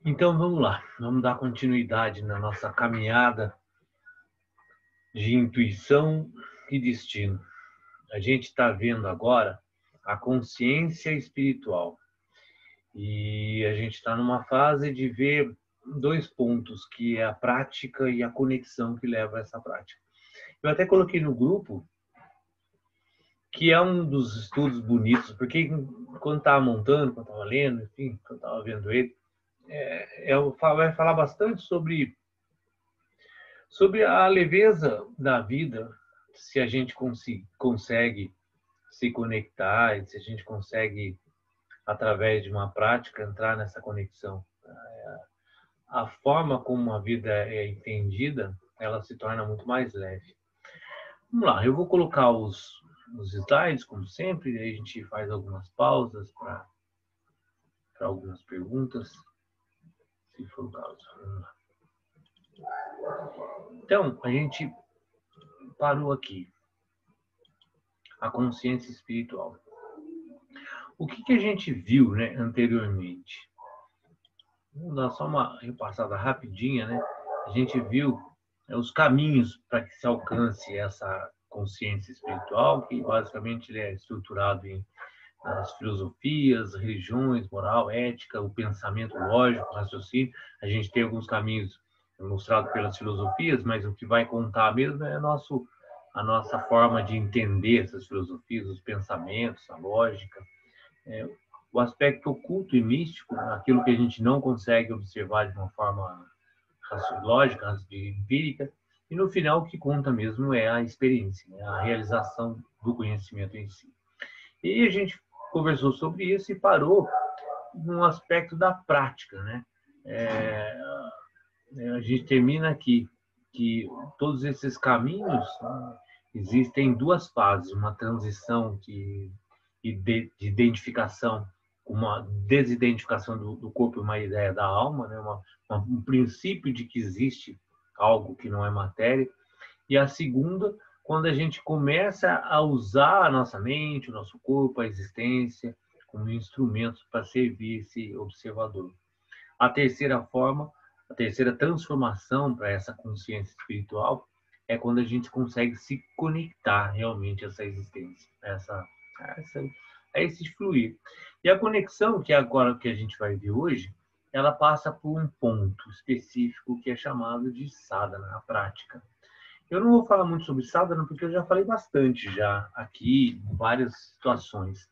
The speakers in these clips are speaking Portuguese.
Então vamos lá, vamos dar continuidade na nossa caminhada de intuição e destino. A gente está vendo agora a consciência espiritual e a gente está numa fase de ver dois pontos, que é a prática e a conexão que leva a essa prática. Eu até coloquei no grupo que é um dos estudos bonitos, porque quando estava montando, quando estava lendo, enfim, quando estava vendo ele, vai falar bastante sobre a leveza da vida, se a gente consegue se conectar, se a gente consegue, através de uma prática, entrar nessa conexão. A forma como a vida é entendida, ela se torna muito mais leve. Vamos lá, eu vou colocar os slides, como sempre, e aí a gente faz algumas pausas para algumas perguntas, se for o caso. Vamos lá. Então, a gente parou aqui. A consciência espiritual. O que a gente viu, né, anteriormente? Vamos dar só uma repassada rapidinha, né? A gente viu os caminhos para que se alcance essa consciência espiritual, que basicamente ele é estruturado nas filosofias, religiões, moral, ética, o pensamento lógico, o raciocínio. A gente tem alguns caminhos mostrados pelas filosofias, mas o que vai contar mesmo é a nossa forma de entender essas filosofias, os pensamentos, a lógica, o aspecto oculto e místico, aquilo que a gente não consegue observar de uma forma lógica, empírica, e no final o que conta mesmo é a experiência, né? A realização do conhecimento em si. E a gente conversou sobre isso e parou no aspecto da prática, né? A gente termina aqui que todos esses caminhos, né, existem duas fases, uma transição de identificação, uma desidentificação do corpo e uma ideia da alma, né? Um princípio de que existe algo que não é matéria, e a segunda, quando a gente começa a usar a nossa mente, o nosso corpo, a existência, como instrumentos para servir esse observador. A terceira forma, a terceira transformação para essa consciência espiritual é quando a gente consegue se conectar realmente a essa existência, a esse fluir. E a conexão, que é agora que a gente vai ver hoje, ela passa por um ponto específico que é chamado de sadhana, a prática. Eu não vou falar muito sobre sadhana porque eu já falei bastante já aqui em várias situações.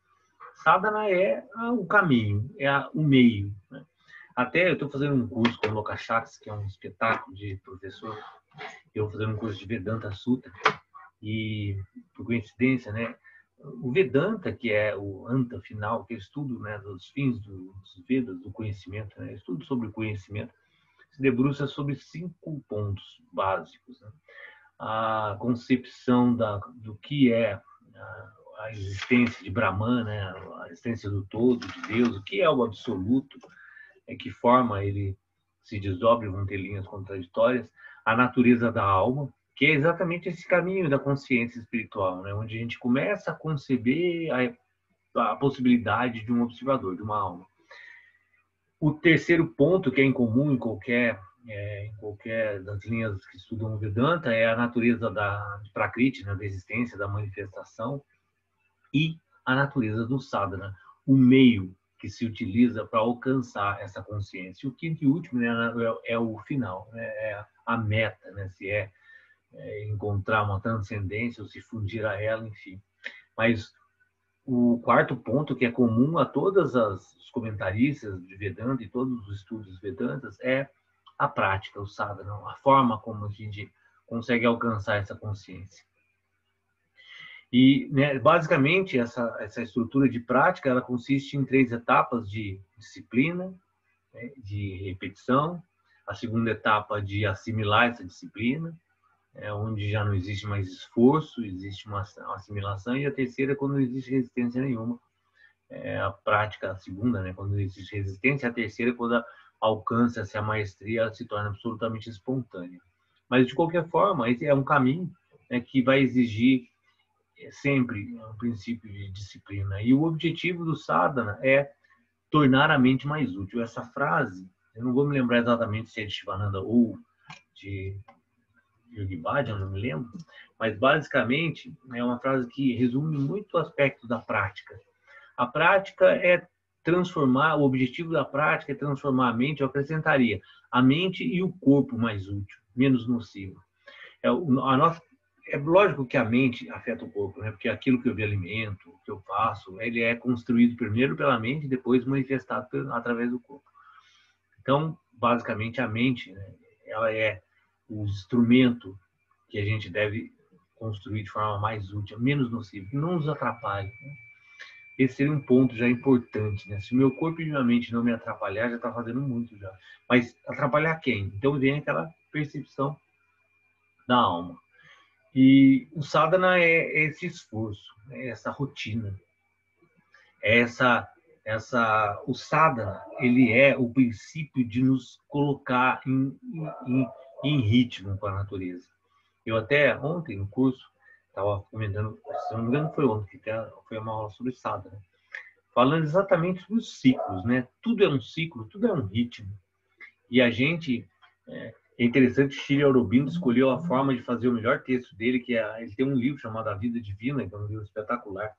Sadhana é o caminho, é o meio, né? Até eu estou fazendo um curso com o Lokashats, que é um espetáculo de professor. Eu estou fazendo um curso de Vedanta Sutra. E, por coincidência, né, o Vedanta, que é o anta final, que é o estudo, né, dos fins dos Vedas, do conhecimento, né, estudo sobre o conhecimento, se debruça sobre 5 pontos básicos, né? A concepção do que é a existência de Brahman, né, a existência do todo, de Deus, o que é o absoluto, que forma ele se desdobra, vão ter linhas contraditórias, a natureza da alma, que é exatamente esse caminho da consciência espiritual, né? Onde a gente começa a conceber a possibilidade de um observador, de uma alma. O terceiro ponto, que é incomum em qualquer das linhas que estudam o Vedanta, é a natureza da Prakriti, né? Da existência, da manifestação, e a natureza do sadhana, o meio que se utiliza para alcançar essa consciência. O quinto e último, né, é o final, né, é a meta, né, se é encontrar uma transcendência ou se fundir a ela, enfim. Mas o quarto ponto, que é comum a todas os comentaristas de Vedanta e todos os estudos Vedantas, é a prática, o sadhana, a forma como a gente consegue alcançar essa consciência. E, né, basicamente, essa estrutura de prática ela consiste em 3 etapas de disciplina, né, de repetição. A segunda etapa de assimilar essa disciplina, onde já não existe mais esforço, existe uma assimilação. E a terceira, quando não existe resistência nenhuma. A prática, a segunda, né, quando não existe resistência. A terceira, quando alcança-se a maestria, ela se torna absolutamente espontânea. Mas, de qualquer forma, esse é um caminho, né, que vai exigir sempre um princípio de disciplina. E o objetivo do sadhana é tornar a mente mais útil. Essa frase eu não vou me lembrar exatamente se é de Shivananda ou de Yogi Bhajan, não me lembro, mas basicamente é uma frase que resume muito o aspecto da prática. A prática é transformar, o objetivo da prática é transformar a mente, eu acrescentaria, a mente e o corpo mais útil, menos nocivo. É lógico que a mente afeta o corpo, né? Porque aquilo que eu me alimento, que eu faço, ele é construído primeiro pela mente e depois manifestado através do corpo. Então, basicamente, a mente, né, ela é o instrumento que a gente deve construir de forma mais útil, menos nociva, que não nos atrapalhe. Né? Esse seria um ponto já importante. Né? Se o meu corpo e minha mente não me atrapalhar, já está fazendo muito já. Mas atrapalhar quem? Então vem aquela percepção da alma. E o sadhana é esse esforço, é essa rotina, é o sadhana, ele é o princípio de nos colocar em ritmo com a natureza. Eu até ontem no curso estava comentando, se não me engano foi ontem, que foi uma aula sobre sadhana, falando exatamente sobre os ciclos, né? Tudo é um ciclo, tudo é um ritmo. E a gente é interessante que Sri Aurobindo escolheu a forma de fazer o melhor texto dele, que ele tem um livro chamado A Vida Divina, que é um livro espetacular,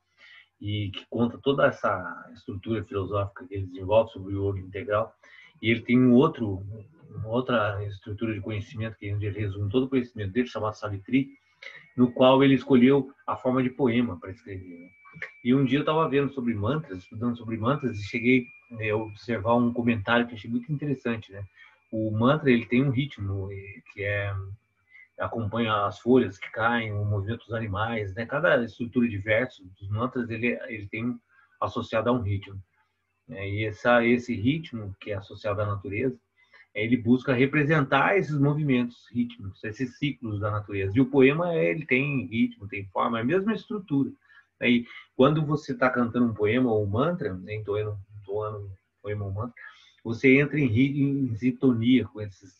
e que conta toda essa estrutura filosófica que ele desenvolve sobre o yoga integral. E ele tem uma outra estrutura de conhecimento, que ele resume todo o conhecimento dele, chamado Savitri, no qual ele escolheu a forma de poema para escrever. Né? E um dia eu estava vendo sobre mantras, estudando sobre mantras, e cheguei a observar um comentário que achei muito interessante, né? O mantra, ele tem um ritmo que acompanha as folhas que caem, o movimento dos animais, né? Cada estrutura de versos dos mantras, ele tem associado a um ritmo. Né? E esse ritmo, que é associado à natureza, ele busca representar esses movimentos rítmicos, esses ciclos da natureza. E o poema, ele tem ritmo, tem forma, é a mesma estrutura. E quando você está cantando um poema ou um mantra, entoando um poema ou um mantra, você entra em sintonia com esses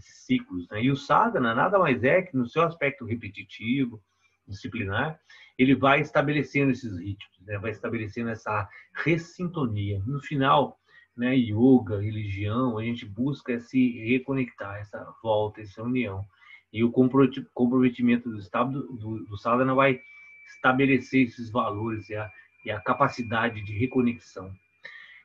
ciclos. Né? E o sadhana nada mais é que, no seu aspecto repetitivo, disciplinar, ele vai estabelecendo esses ritmos, né? Vai estabelecendo essa ressintonia. No final, né, yoga, religião, a gente busca se reconectar, essa volta, essa união. E o comprometimento do estado do sadhana vai estabelecer esses valores e a capacidade de reconexão.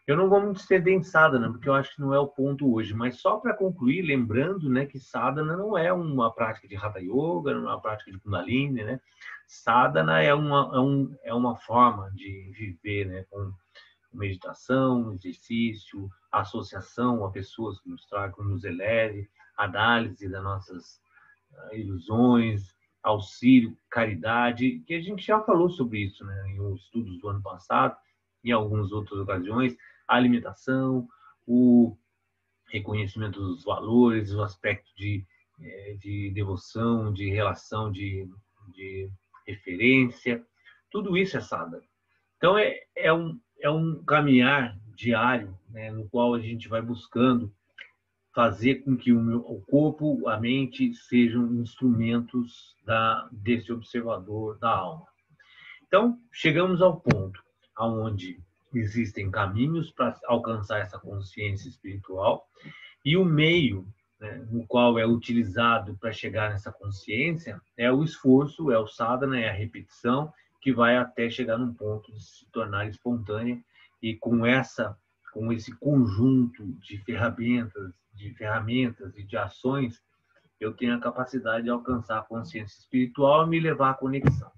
Eu não vou muito estender em sadhana, porque eu acho que não é o ponto hoje, mas só para concluir, lembrando, né, que sadhana não é uma prática de Hatha Yoga, não é uma prática de Kundalini, né? Sadhana é uma forma de viver, né, com meditação, exercício, associação a pessoas que nos tragam, nos eleve, análise das nossas ilusões, auxílio, caridade, que a gente já falou sobre isso, né, em uns estudos do ano passado, em algumas outras ocasiões, a alimentação, o reconhecimento dos valores, o aspecto de devoção, de relação, de referência, tudo isso é sadhana. Então, é um caminhar diário, né, no qual a gente vai buscando fazer com que o corpo, a mente, sejam instrumentos desse observador da alma. Então, chegamos ao ponto onde existem caminhos para alcançar essa consciência espiritual e o meio, né, no qual é utilizado para chegar nessa consciência é o esforço, é o sadhana, é a repetição, que vai até chegar num ponto de se tornar espontânea e com esse conjunto de ferramentas e de ações, eu tenho a capacidade de alcançar a consciência espiritual e me levar à conexão.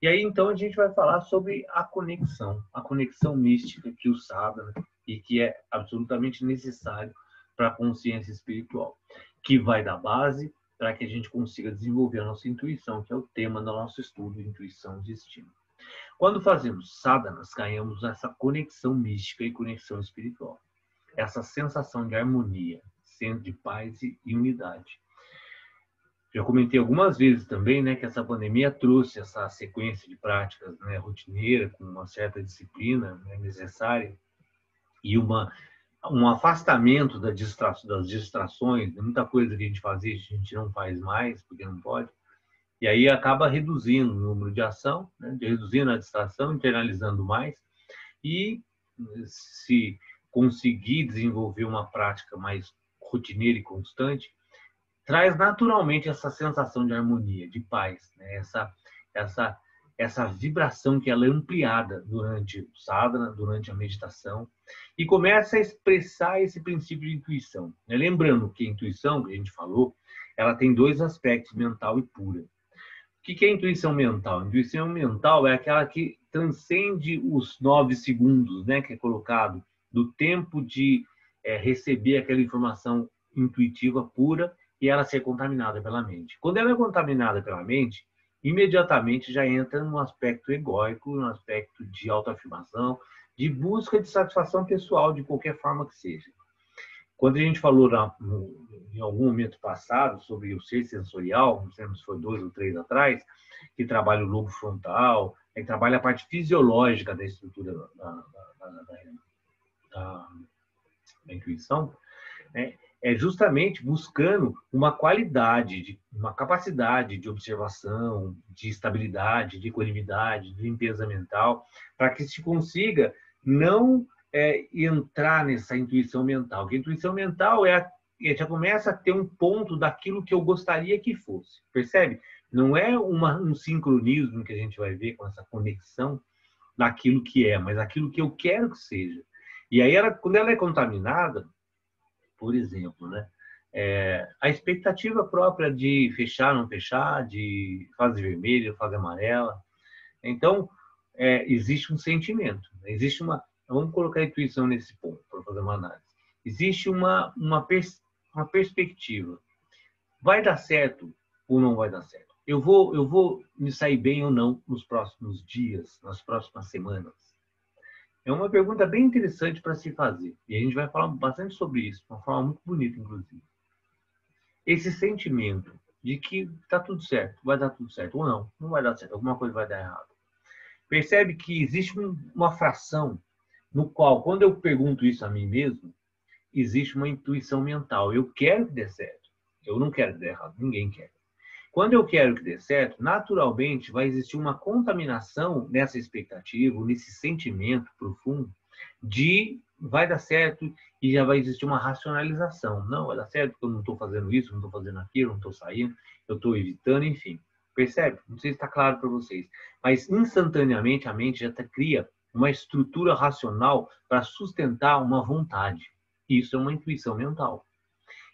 E aí, então, a gente vai falar sobre a conexão mística que o sadhana e que é absolutamente necessário para a consciência espiritual, que vai dar base para que a gente consiga desenvolver a nossa intuição, que é o tema do nosso estudo, intuição e destino. Quando fazemos sadhanas, ganhamos essa conexão mística e conexão espiritual, essa sensação de harmonia, de paz e unidade. Já comentei algumas vezes também, né, que essa pandemia trouxe essa sequência de práticas, né, rotineira, com uma certa disciplina, né, necessária, e um afastamento das distrações, muita coisa que a gente fazia, a gente não faz mais, porque não pode, e aí acaba reduzindo o número de ação, né, reduzindo a distração, internalizando mais, e se conseguir desenvolver uma prática mais rotineira e constante, traz naturalmente essa sensação de harmonia, de paz, né? Essa vibração que ela é ampliada durante o sadhana, durante a meditação, e começa a expressar esse princípio de intuição, né? Lembrando que a intuição, que a gente falou, ela tem dois aspectos, mental e pura. O que é intuição mental? A intuição mental é aquela que transcende os 9 segundos, né, que é colocado, do tempo de receber aquela informação intuitiva pura e ela ser contaminada pela mente. Quando ela é contaminada pela mente, imediatamente já entra num aspecto egóico, num aspecto de autoafirmação, de busca de satisfação pessoal, de qualquer forma que seja. Quando a gente falou em algum momento passado sobre o ser sensorial, não sei se foi 2 ou 3 atrás, que trabalha o lobo frontal, que trabalha a parte fisiológica da estrutura da intuição, né? É justamente buscando uma qualidade, uma capacidade de observação, de estabilidade, de equanimidade, de limpeza mental, para que se consiga não entrar nessa intuição mental. Porque a intuição mental já começa a ter um ponto daquilo que eu gostaria que fosse. Percebe? Não é um sincronismo que a gente vai ver com essa conexão daquilo que é, mas aquilo que eu quero que seja. E aí, quando ela é contaminada, por exemplo, né? A expectativa própria de fechar, não fechar, de fase vermelha, fase amarela. Então, existe um sentimento, existe uma... Vamos colocar a intuição nesse ponto, para fazer uma análise. Existe uma perspectiva. Vai dar certo ou não vai dar certo? Eu vou me sair bem ou não nos próximos dias, nas próximas semanas? É uma pergunta bem interessante para se fazer. E a gente vai falar bastante sobre isso, de uma forma muito bonita, inclusive. Esse sentimento de que está tudo certo, vai dar tudo certo, ou não, não vai dar certo, alguma coisa vai dar errado. Percebe que existe uma fração no qual, quando eu pergunto isso a mim mesmo, existe uma intuição mental. Eu quero que dê certo. Eu não quero que dê errado, ninguém quer. Quando eu quero que dê certo, naturalmente vai existir uma contaminação nessa expectativa, nesse sentimento profundo de vai dar certo e já vai existir uma racionalização. Não, vai dar certo porque eu não estou fazendo isso, não estou fazendo aquilo, não estou saindo, eu estou evitando, enfim. Percebe? Não sei se está claro para vocês. Mas instantaneamente a mente já cria uma estrutura racional para sustentar uma vontade. Isso é uma intuição mental.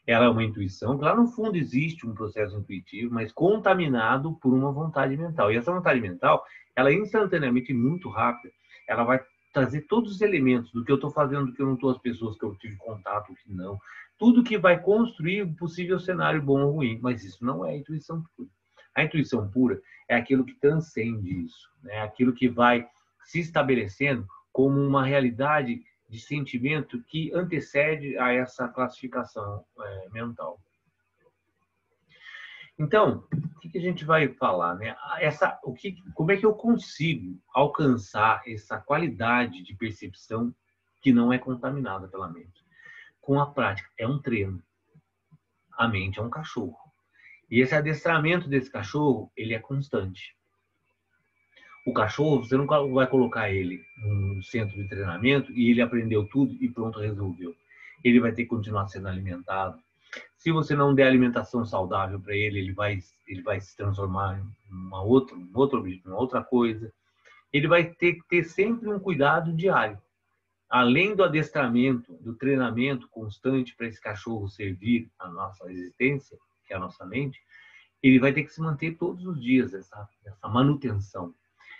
Ela é uma intuição que lá no fundo existe um processo intuitivo, mas contaminado por uma vontade mental. E essa vontade mental, ela instantaneamente, muito rápida, ela vai trazer todos os elementos do que eu estou fazendo, do que eu não estou, as pessoas que eu tive contato, que não. Tudo que vai construir um possível cenário bom ou ruim. Mas isso não é a intuição pura. A intuição pura é aquilo que transcende isso, né? Aquilo que vai se estabelecendo como uma realidade de sentimento que antecede a essa classificação mental. Então, o que a gente vai falar, né? Como é que eu consigo alcançar essa qualidade de percepção que não é contaminada pela mente? Com a prática, é um treino. A mente é um cachorro. E esse adestramento desse cachorro, ele é constante. O cachorro, você nunca vai colocar ele num centro de treinamento e ele aprendeu tudo e pronto, resolveu. Ele vai ter que continuar sendo alimentado. Se você não der alimentação saudável para ele, ele vai se transformar em uma outra coisa. Ele vai ter que ter sempre um cuidado diário. Além do adestramento, do treinamento constante para esse cachorro servir a nossa existência, que é a nossa mente, ele vai ter que se manter todos os dias, essa manutenção.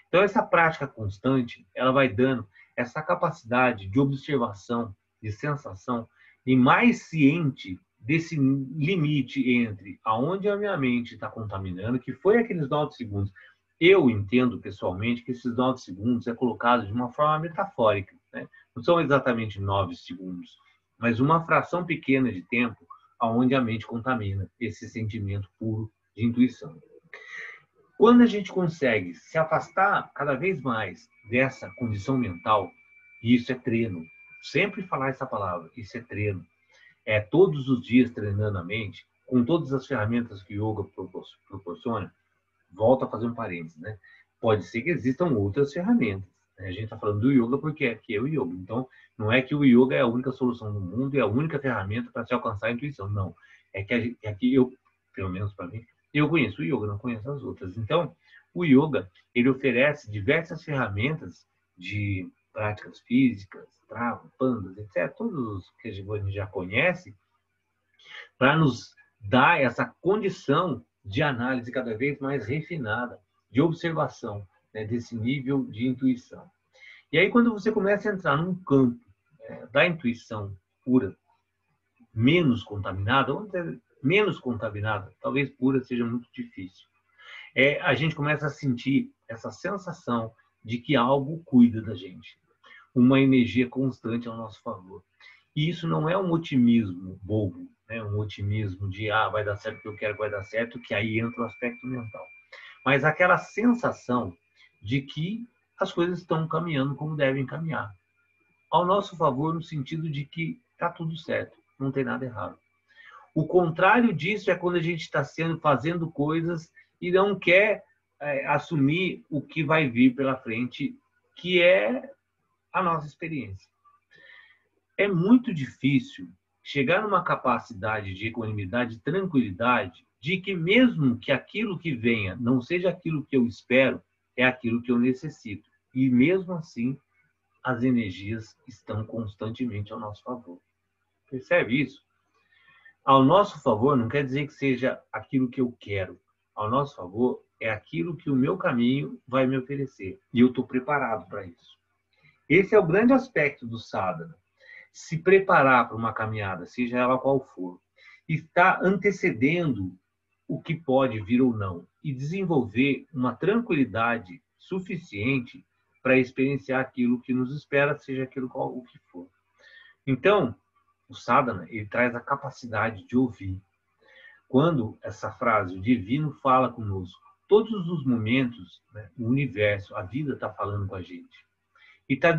Então, essa prática constante, ela vai dando essa capacidade de observação, de sensação, e mais ciente desse limite entre aonde a minha mente está contaminando, que foi aqueles 9 segundos. Eu entendo, pessoalmente, que esses 9 segundos é colocado de uma forma metafórica, né? Não são exatamente 9 segundos, mas uma fração pequena de tempo aonde a mente contamina esse sentimento puro de intuição. Quando a gente consegue se afastar cada vez mais dessa condição mental, e isso é treino, sempre falar essa palavra, isso é treino, é todos os dias treinando a mente, com todas as ferramentas que o yoga proporciona, volta a fazer um parênteses, né? Pode ser que existam outras ferramentas, A gente está falando do yoga porque aqui é o yoga. Então, não é que o yoga é a única solução do mundo e é a única ferramenta para se alcançar a intuição. Não. É que aqui eu, pelo menos para mim, eu conheço o yoga, não conheço as outras. Então, o yoga, ele oferece diversas ferramentas de práticas físicas, trava, pandas, etc. Todos os que a gente já conhece, para nos dar essa condição de análise cada vez mais refinada, de observação, né, desse nível de intuição. E aí, quando você começa a entrar num campo da intuição pura, menos contaminada, vamos dizer, menos contaminada, talvez pura seja muito difícil, a gente começa a sentir essa sensação de que algo cuida da gente, uma energia constante ao nosso favor. E isso não é um otimismo bobo, né? Um otimismo de vai dar certo o que eu quero, vai dar certo, que aí entra o aspecto mental. Mas aquela sensação de que as coisas estão caminhando como devem caminhar. Ao nosso favor, no sentido de que está tudo certo, não tem nada errado. O contrário disso é quando a gente está fazendo coisas e não quer assumir o que vai vir pela frente, que é a nossa experiência. É muito difícil chegar numa capacidade de equanimidade, de tranquilidade, de que mesmo que aquilo que venha não seja aquilo que eu espero, é aquilo que eu necessito. E mesmo assim, as energias estão constantemente ao nosso favor. Percebe isso? Ao nosso favor não quer dizer que seja aquilo que eu quero. Ao nosso favor é aquilo que o meu caminho vai me oferecer. E eu estou preparado para isso. Esse é o grande aspecto do sadhana. Se preparar para uma caminhada, seja ela qual for, está antecedendo o que pode vir ou não e desenvolver uma tranquilidade suficiente para experienciar aquilo que nos espera, seja aquilo qual o que for. Então, o sadhana, ele traz a capacidade de ouvir. Quando essa frase, o divino fala conosco, todos os momentos, né, o universo, a vida está falando com a gente. E está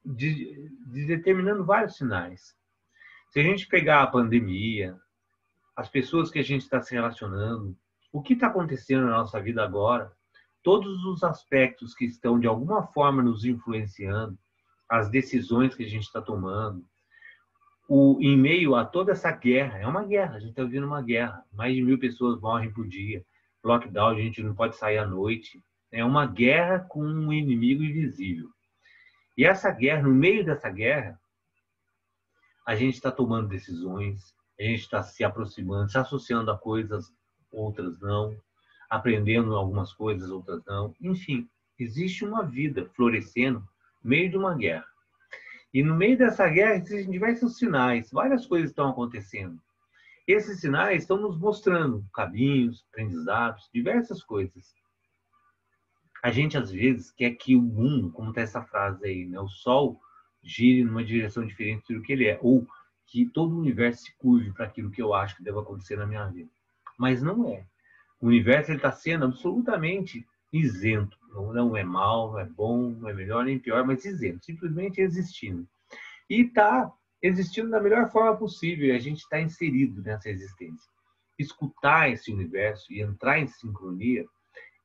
determinando vários sinais. Se a gente pegar a pandemia, as pessoas que a gente está se relacionando, o que está acontecendo na nossa vida agora, todos os aspectos que estão de alguma forma nos influenciando, as decisões que a gente está tomando, em meio a toda essa guerra, é uma guerra, a gente está vivendo uma guerra, mais de 1.000 pessoas morrem por dia, lockdown, a gente não pode sair à noite, é uma guerra com um inimigo invisível. E essa guerra, no meio dessa guerra, a gente está tomando decisões, a gente está se aproximando, se associando a coisas, outras não, aprendendo algumas coisas, outras não. Enfim, existe uma vida florescendo no meio de uma guerra. E no meio dessa guerra existem diversos sinais, várias coisas estão acontecendo. Esses sinais estão nos mostrando caminhos, aprendizados, diversas coisas. A gente, às vezes, quer que o mundo, como está essa frase aí, né? O Sol gire numa direção diferente do que ele é, ou que todo o universo se curve para aquilo que eu acho que deve acontecer na minha vida. Mas não é. O universo está sendo absolutamente isento. Não é mal, não é bom, não é melhor nem pior, mas isento, simplesmente existindo. E está existindo da melhor forma possível, e a gente está inserido nessa existência. Escutar esse universo e entrar em sincronia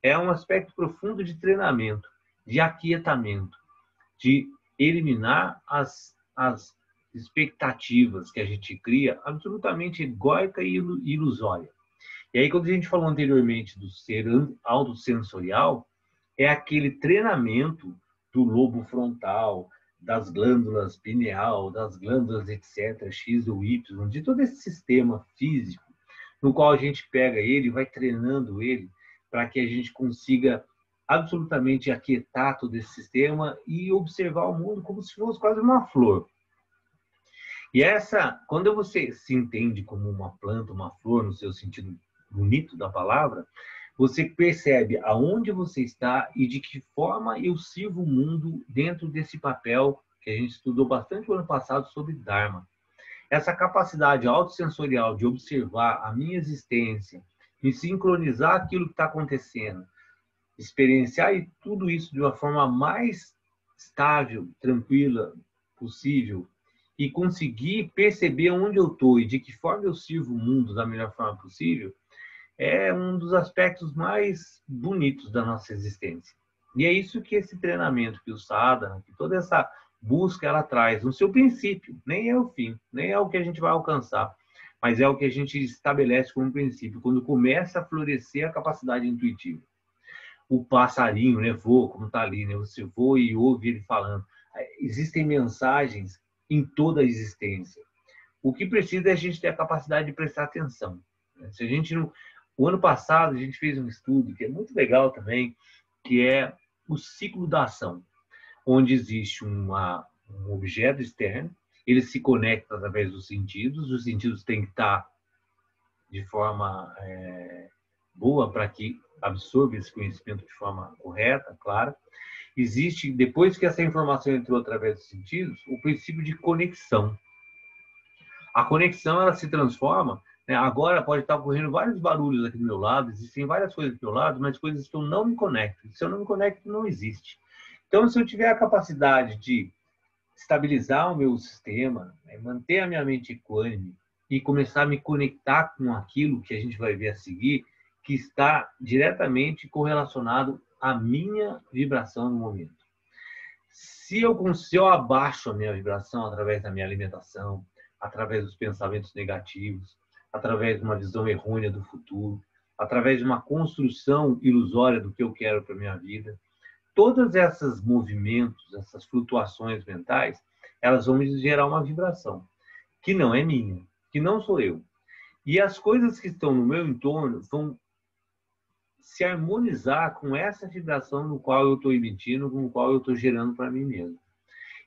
é um aspecto profundo de treinamento, de aquietamento, de eliminar as expectativas que a gente cria, absolutamente egóica e ilusória. E aí, quando a gente falou anteriormente do ser autossensorial, é aquele treinamento do lobo frontal, das glândulas pineal, das glândulas, etc., X ou Y, de todo esse sistema físico, no qual a gente pega ele e vai treinando ele para que a gente consiga absolutamente aquietar todo esse sistema e observar o mundo como se fosse quase uma flor. E quando você se entende como uma planta, uma flor, no seu sentido bonito da palavra, você percebe aonde você está e de que forma eu sirvo o mundo dentro desse papel que a gente estudou bastante no ano passado sobre Dharma. Essa capacidade autossensorial de observar a minha existência, de sincronizar aquilo que está acontecendo, experienciar tudo isso de uma forma mais estável, tranquila possível e conseguir perceber onde eu estou e de que forma eu sirvo o mundo da melhor forma possível, é um dos aspectos mais bonitos da nossa existência. E é isso que esse treinamento, que o sadhana, que toda essa busca, ela traz no seu princípio. Nem é o fim, nem é o que a gente vai alcançar, mas é o que a gente estabelece como princípio, quando começa a florescer a capacidade intuitiva. O passarinho, né, voa, como está ali, né, você voa e ouve ele falando. Existem mensagens em toda a existência. O que precisa é a gente ter a capacidade de prestar atenção. Se a gente não... O ano passado a gente fez um estudo que é muito legal também, que é o ciclo da ação, onde existe um objeto externo, ele se conecta através dos sentidos, os sentidos têm que estar de forma boa para que absorva esse conhecimento de forma correta, claro. Existe, depois que essa informação entrou através dos sentidos, o princípio de conexão. A conexão, ela se transforma, né? Agora pode estar ocorrendo vários barulhos aqui do meu lado, existem várias coisas do meu lado, mas coisas que eu não me conecto. Se eu não me conecto, não existe. Então, se eu tiver a capacidade de estabilizar o meu sistema, né, manter a minha mente equânime e começar a me conectar com aquilo que a gente vai ver a seguir, que está diretamente correlacionado à minha vibração no momento. Se eu abaixo a minha vibração através da minha alimentação, através dos pensamentos negativos, através de uma visão errônea do futuro, através de uma construção ilusória do que eu quero para a minha vida, todos esses movimentos, essas flutuações mentais, elas vão me gerar uma vibração, que não é minha, que não sou eu. E as coisas que estão no meu entorno vão se harmonizar com essa vibração no qual eu estou emitindo, com o qual eu estou gerando para mim mesmo.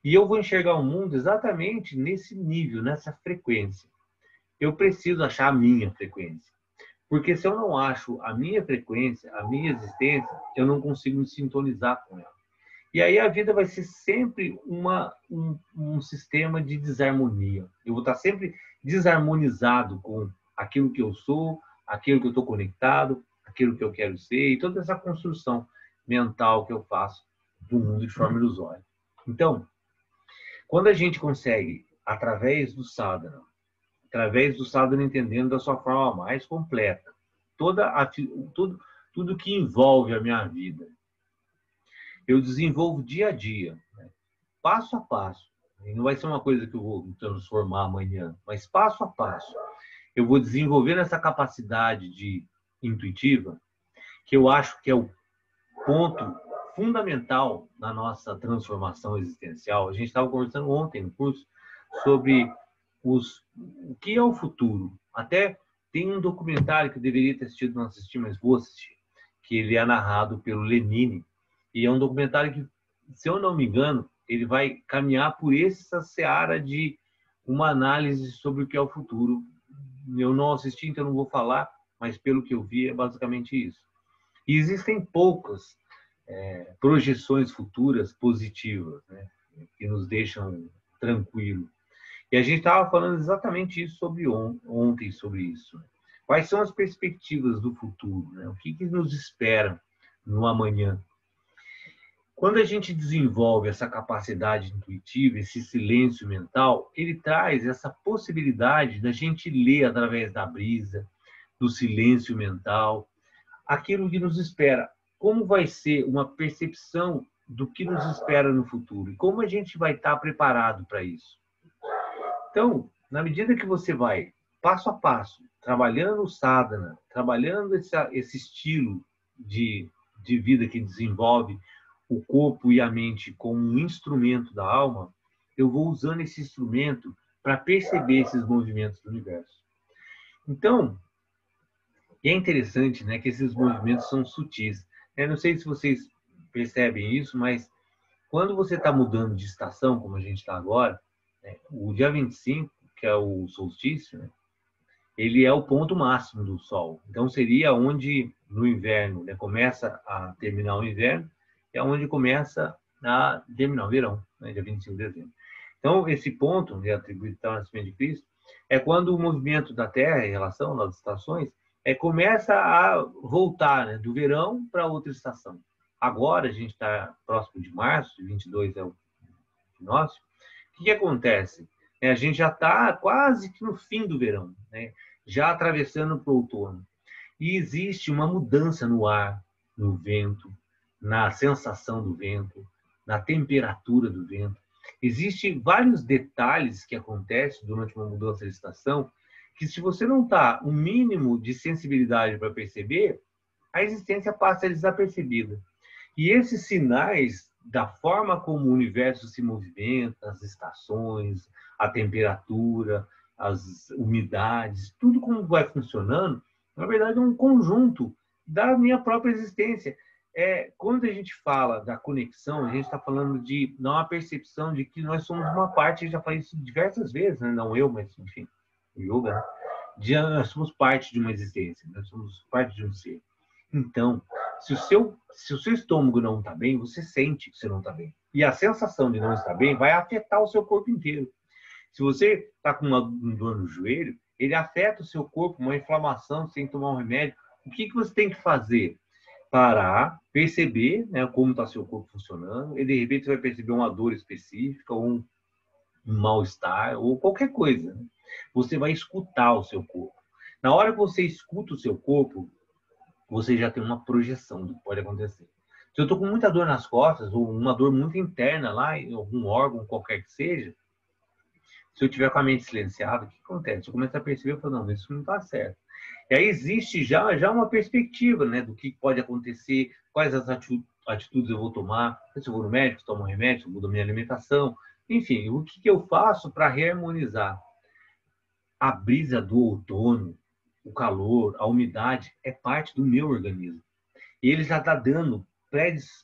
E eu vou enxergar o mundo exatamente nesse nível, nessa frequência. Eu preciso achar a minha frequência. Porque se eu não acho a minha frequência, a minha existência, eu não consigo me sintonizar com ela. E aí a vida vai ser sempre um sistema de desarmonia. Eu vou estar sempre desarmonizado com aquilo que eu sou, aquilo que eu estou conectado, aquilo que eu quero ser, e toda essa construção mental que eu faço do mundo de forma ilusória. Então, quando a gente consegue, através do sadhana entendendo da sua forma mais completa, tudo que envolve a minha vida, eu desenvolvo dia a dia, né? Passo a passo. E não vai ser uma coisa que eu vou me transformar amanhã, mas passo a passo. Eu vou desenvolvendo essa capacidade intuitiva, que eu acho que é o ponto fundamental na nossa transformação existencial. A gente estava conversando ontem no curso sobre o que é o futuro. Até tem um documentário que eu deveria ter assistido, não assisti, mas vou assistir, que ele é narrado pelo Lenine. E é um documentário que, se eu não me engano, ele vai caminhar por essa seara de uma análise sobre o que é o futuro. Eu não assisti, então não vou falar, mas pelo que eu vi é basicamente isso. E existem poucas projeções futuras positivas, né, que nos deixam tranquilos. E a gente estava falando exatamente isso sobre ontem, sobre isso. Quais são as perspectivas do futuro? Né? O que nos espera no amanhã? Quando a gente desenvolve essa capacidade intuitiva, esse silêncio mental, ele traz essa possibilidade da gente ler através da brisa, do silêncio mental, aquilo que nos espera. Como vai ser uma percepção do que nos espera no futuro? E como a gente vai estar preparado para isso? Então, na medida que você vai, passo a passo, trabalhando o sadhana, trabalhando esse estilo de vida que desenvolve o corpo e a mente como um instrumento da alma, eu vou usando esse instrumento para perceber esses movimentos do universo. Então, é interessante, né, que esses movimentos são sutis. Eu não sei se vocês percebem isso, mas quando você está mudando de estação, como a gente está agora, né, o dia 25, que é o solstício, né, ele é o ponto máximo do Sol. Então, seria onde, no inverno, né, começa a terminar o inverno, é onde começa a terminar o verão, né, dia 25 de dezembro. Então, esse ponto, né, atribuído ao nascimento de Cristo, é quando o movimento da Terra, em relação às estações, começa a voltar, né, do verão para outra estação. Agora, a gente está próximo de março, 22 é o nosso. O que acontece? A gente já está quase que no fim do verão, né? Já atravessando para o outono. E existe uma mudança no ar, no vento, na sensação do vento, na temperatura do vento. Existem vários detalhes que acontecem durante uma mudança de estação que, se você não está um mínimo de sensibilidade para perceber, a existência passa desapercebida. E esses sinais da forma como o universo se movimenta, as estações, a temperatura, as umidades, tudo como vai funcionando, na verdade é um conjunto da minha própria existência. Quando a gente fala da conexão, a gente está falando de não a percepção de que nós somos uma parte, eu já falei isso diversas vezes, né? Não eu, mas enfim, o yoga, né? Nós somos parte de uma existência, nós somos parte de um ser. Então, se o seu estômago não está bem, você sente que você não está bem. E a sensação de não estar bem vai afetar o seu corpo inteiro. Se você está com uma dor no joelho, ele afeta o seu corpo, uma inflamação sem tomar um remédio. O que você tem que fazer? Parar, perceber, né, como está seu corpo funcionando, e de repente você vai perceber uma dor específica, ou um mal-estar, ou qualquer coisa. Né? Você vai escutar o seu corpo. Na hora que você escuta o seu corpo, você já tem uma projeção do que pode acontecer. Se eu estou com muita dor nas costas, ou uma dor muito interna lá, em algum órgão, qualquer que seja, se eu tiver com a mente silenciada, o que acontece? Eu começo a perceber, eu falo, não, isso não está certo. E aí existe já uma perspectiva, né, do que pode acontecer, quais as atitudes eu vou tomar, se eu vou no médico, tomo um remédio, se eu mudo a minha alimentação, enfim, o que eu faço para reharmonizar. A brisa do outono, o calor, a umidade, é parte do meu organismo. E ele já está dando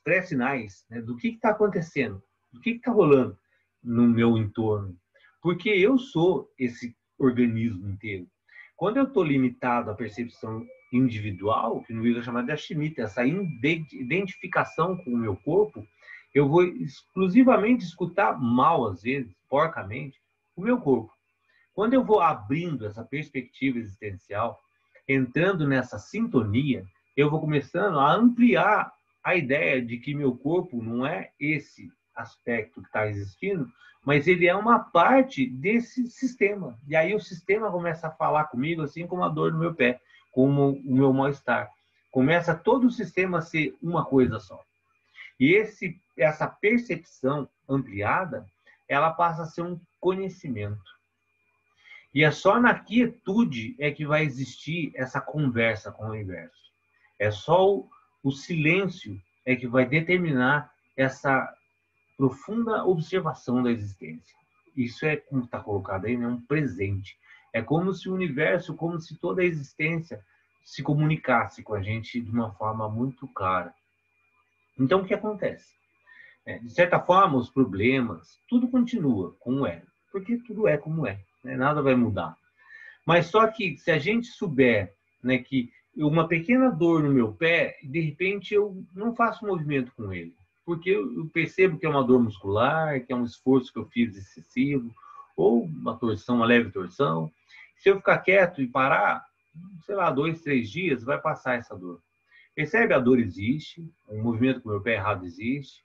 pré-sinais, né, do que está acontecendo, do que está rolando no meu entorno. Porque eu sou esse organismo inteiro. Quando eu estou limitado à percepção individual, que no yoga é chamada de Ashmita, essa identificação com o meu corpo, eu vou exclusivamente escutar mal, às vezes, porcamente, o meu corpo. Quando eu vou abrindo essa perspectiva existencial, entrando nessa sintonia, eu vou começando a ampliar a ideia de que meu corpo não é esse aspecto que está existindo, mas ele é uma parte desse sistema. E aí o sistema começa a falar comigo, assim como a dor no meu pé, como o meu mal-estar. Começa todo o sistema a ser uma coisa só. E essa percepção ampliada, ela passa a ser um conhecimento. E é só na quietude é que vai existir essa conversa com o universo. É só o silêncio é que vai determinar essa profunda observação da existência. Isso é, como está colocado aí, né, um presente. É como se o universo, como se toda a existência se comunicasse com a gente de uma forma muito clara. Então, o que acontece? De certa forma, os problemas, tudo continua como é, porque tudo é como é, né? Nada vai mudar. Mas só que se a gente souber, né, que uma pequena dor no meu pé, de repente eu não faço movimento com ele, porque eu percebo que é uma dor muscular, que é um esforço que eu fiz excessivo, ou uma torção, uma leve torção. Se eu ficar quieto e parar, sei lá, 2, 3 dias, vai passar essa dor. Percebe? A dor existe, o movimento com o meu pé errado existe,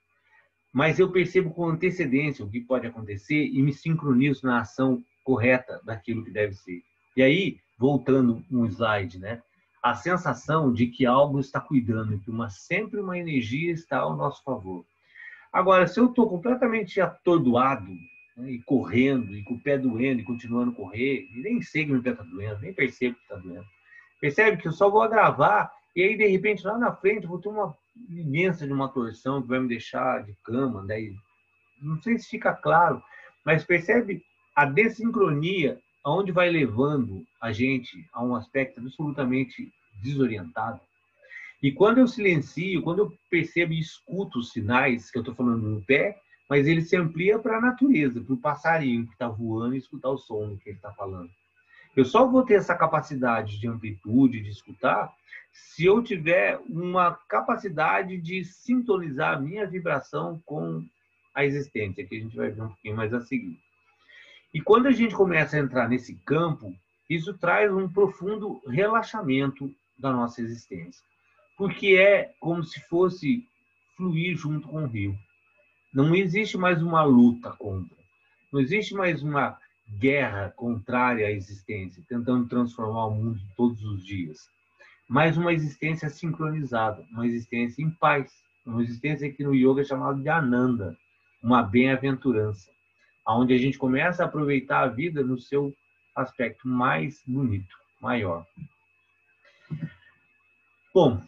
mas eu percebo com antecedência o que pode acontecer e me sincronizo na ação correta daquilo que deve ser. E aí, voltando um slide, né? A sensação de que algo está cuidando, que sempre uma energia está ao nosso favor. Agora, se eu estou completamente atordoado, né, e correndo, e com o pé doendo, e continuando a correr, e nem sei que meu pé está doendo, nem percebo que está doendo. Percebe que eu só vou agravar, e aí, de repente, lá na frente, eu vou ter uma imensa de uma torção que vai me deixar de cama, daí não sei se fica claro, mas percebe a desincronia aonde vai levando a gente a um aspecto absolutamente desorientado. E quando eu silencio, quando eu percebo e escuto os sinais que eu estou falando no pé, mas ele se amplia para a natureza, para o passarinho que está voando e escutar o som que ele está falando. Eu só vou ter essa capacidade de amplitude, de escutar, se eu tiver uma capacidade de sintonizar a minha vibração com a existência, que a gente vai ver um pouquinho mais a seguir. E quando a gente começa a entrar nesse campo, isso traz um profundo relaxamento da nossa existência. Porque é como se fosse fluir junto com o rio. Não existe mais uma luta contra. Não existe mais uma guerra contrária à existência, tentando transformar o mundo todos os dias. Mas uma existência sincronizada, uma existência em paz. uma existência que no yoga é chamada de Ananda, uma bem-aventurança, onde a gente começa a aproveitar a vida no seu aspecto mais bonito, maior. Bom,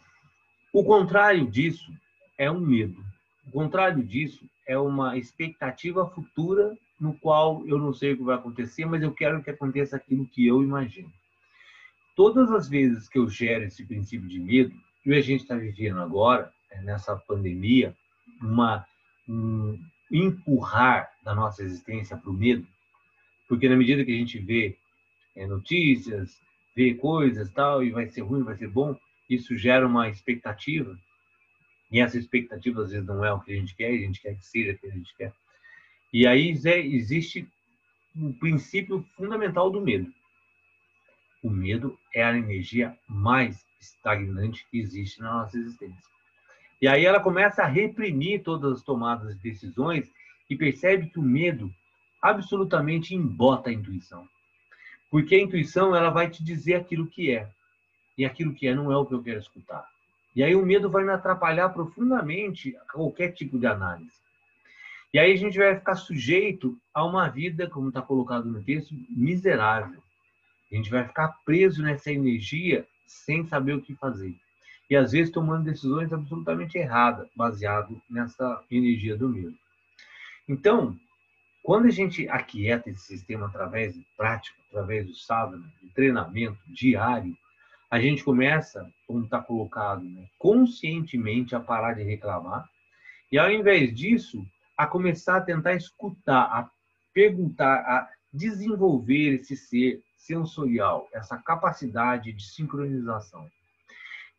o contrário disso é um medo. O contrário disso é uma expectativa futura no qual eu não sei o que vai acontecer, mas eu quero que aconteça aquilo que eu imagino. Todas as vezes que eu gero esse princípio de medo, e a gente está vivendo agora, nessa pandemia, um empurrar da nossa existência para o medo, porque na medida que a gente vê notícias, vê coisas tal, e vai ser ruim, vai ser bom, isso gera uma expectativa, e essa expectativa às vezes não é o que a gente quer que seja o que a gente quer. E aí existe um princípio fundamental do medo. O medo é a energia mais estagnante que existe na nossa existência. E aí ela começa a reprimir todas as tomadas de decisões e percebe que o medo absolutamente embota a intuição. Porque a intuição ela vai te dizer aquilo que é. E aquilo que é não é o que eu quero escutar. E aí o medo vai me atrapalhar profundamente a qualquer tipo de análise. E aí a gente vai ficar sujeito a uma vida, como está colocado no texto, miserável. A gente vai ficar preso nessa energia sem saber o que fazer. E às vezes tomando decisões absolutamente erradas, baseado nessa energia do medo. Então, quando a gente aquieta esse sistema através de prática, através do sadhana, de treinamento diário, a gente começa, como está colocado, conscientemente a parar de reclamar e, ao invés disso, a começar a tentar escutar, a perguntar, a desenvolver esse ser sensorial, essa capacidade de sincronização.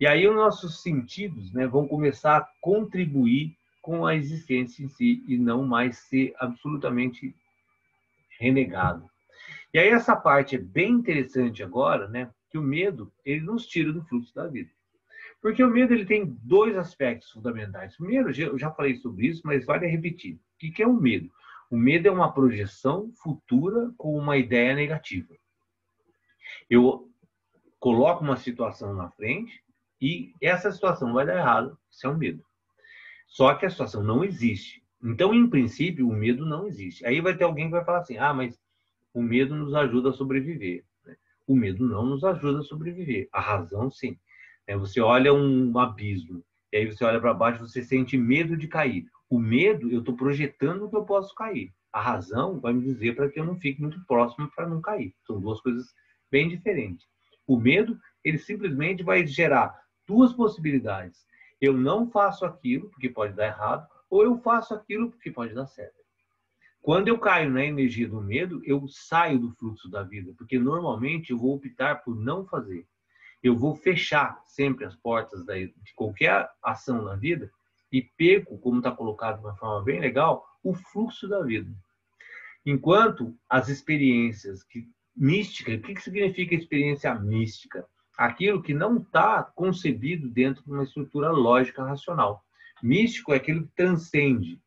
E aí os nossos sentidos vão começar a contribuir com a existência em si e não mais ser absolutamente renegado. E aí essa parte é bem interessante agora, que o medo, ele nos tira do fluxo da vida. Porque o medo ele tem dois aspectos fundamentais. Primeiro, eu já falei sobre isso, mas vale repetir. O que é o medo? O medo é uma projeção futura com uma ideia negativa. Eu coloco uma situação na frente e essa situação vai dar errado. Isso é um medo. Só que a situação não existe. Então, em princípio, o medo não existe. Aí vai ter alguém que vai falar assim, mas o medo nos ajuda a sobreviver. O medo não nos ajuda a sobreviver. A razão, sim. Você olha um abismo, e aí você olha para baixo, você sente medo de cair. O medo, eu estou projetando que eu posso cair. A razão vai me dizer para que eu não fique muito próximo para não cair. São duas coisas bem diferentes. O medo, ele simplesmente vai gerar duas possibilidades. Eu não faço aquilo, porque pode dar errado, ou eu faço aquilo, porque pode dar certo. Quando eu caio na energia do medo, eu saio do fluxo da vida, porque normalmente eu vou optar por não fazer. Eu vou fechar sempre as portas de qualquer ação na vida e perco, como está colocado de uma forma bem legal, o fluxo da vida. Enquanto as experiências místicas, o que significa experiência mística? Aquilo que não está concebido dentro de uma estrutura lógica racional. Místico é aquilo que transcende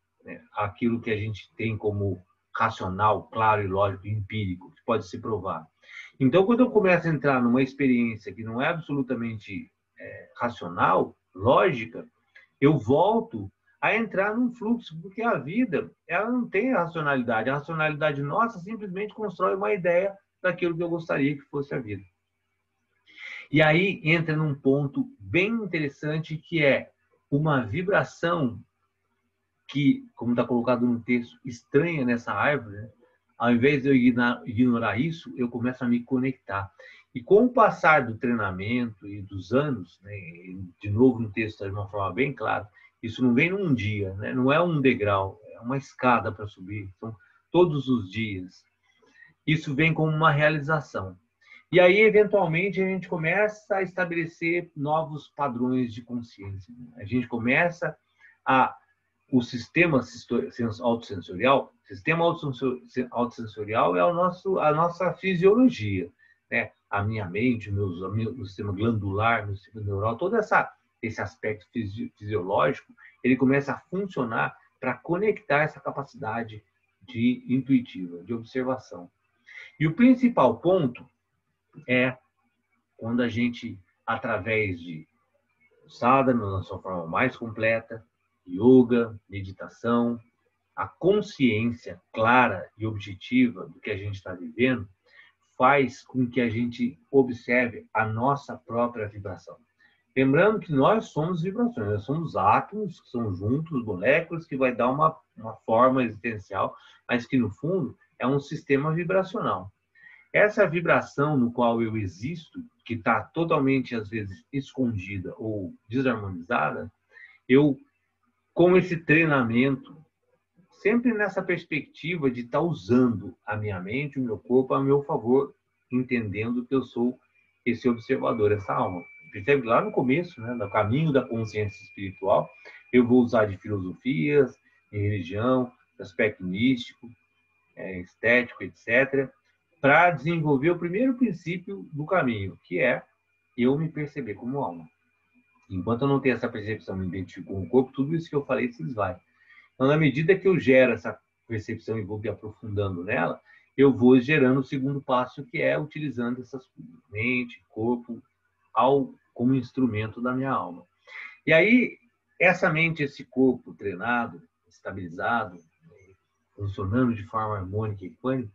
aquilo que a gente tem como racional, claro e lógico, empírico, que pode se provar. Então, quando eu começo a entrar numa experiência que não é absolutamente racional, lógica, eu volto a entrar num fluxo, porque a vida ela não tem racionalidade. A racionalidade nossa simplesmente constrói uma ideia daquilo que eu gostaria que fosse a vida. E aí entra num ponto bem interessante, que é uma vibração que, como está colocado no texto, estranha nessa árvore. Ao invés de eu ignorar isso, eu começo a me conectar. E com o passar do treinamento e dos anos, de novo no texto de uma forma bem clara, isso não vem num dia, não é um degrau, é uma escada para subir, são todos os dias. Isso vem como uma realização. E aí, eventualmente, a gente começa a estabelecer novos padrões de consciência. A gente começa o sistema autossensorial, é a nossa fisiologia, A minha mente, meu sistema glandular, meu sistema neural, todo esse aspecto fisiológico, ele começa a funcionar para conectar essa capacidade intuitiva, de observação. E o principal ponto é quando a gente, através de sadhana, na sua forma mais completa, yoga, meditação, a consciência clara e objetiva do que a gente está vivendo faz com que a gente observe a nossa própria vibração. Lembrando que nós somos vibrações, nós somos átomos que são juntos, moléculas, que vai dar uma forma existencial, mas que no fundo é um sistema vibracional. Essa vibração no qual eu existo, que está totalmente, às vezes, escondida ou desarmonizada, eu, com esse treinamento, sempre nessa perspectiva de estar usando a minha mente, o meu corpo a meu favor, entendendo que eu sou esse observador, essa alma. Percebe lá no começo, né, no caminho da consciência espiritual, eu vou usar de filosofias, de religião, de aspecto místico, estético, etc., para desenvolver o primeiro princípio do caminho, que é eu me perceber como alma. Enquanto eu não tenho essa percepção, me identifico com o corpo, tudo isso que eu falei se esvai. Então, na medida que eu gero essa percepção e vou me aprofundando nela, eu vou gerando o segundo passo, que é utilizando essas mente, corpo, como instrumento da minha alma. E aí, essa mente, esse corpo treinado, estabilizado, funcionando de forma harmônica e equânime,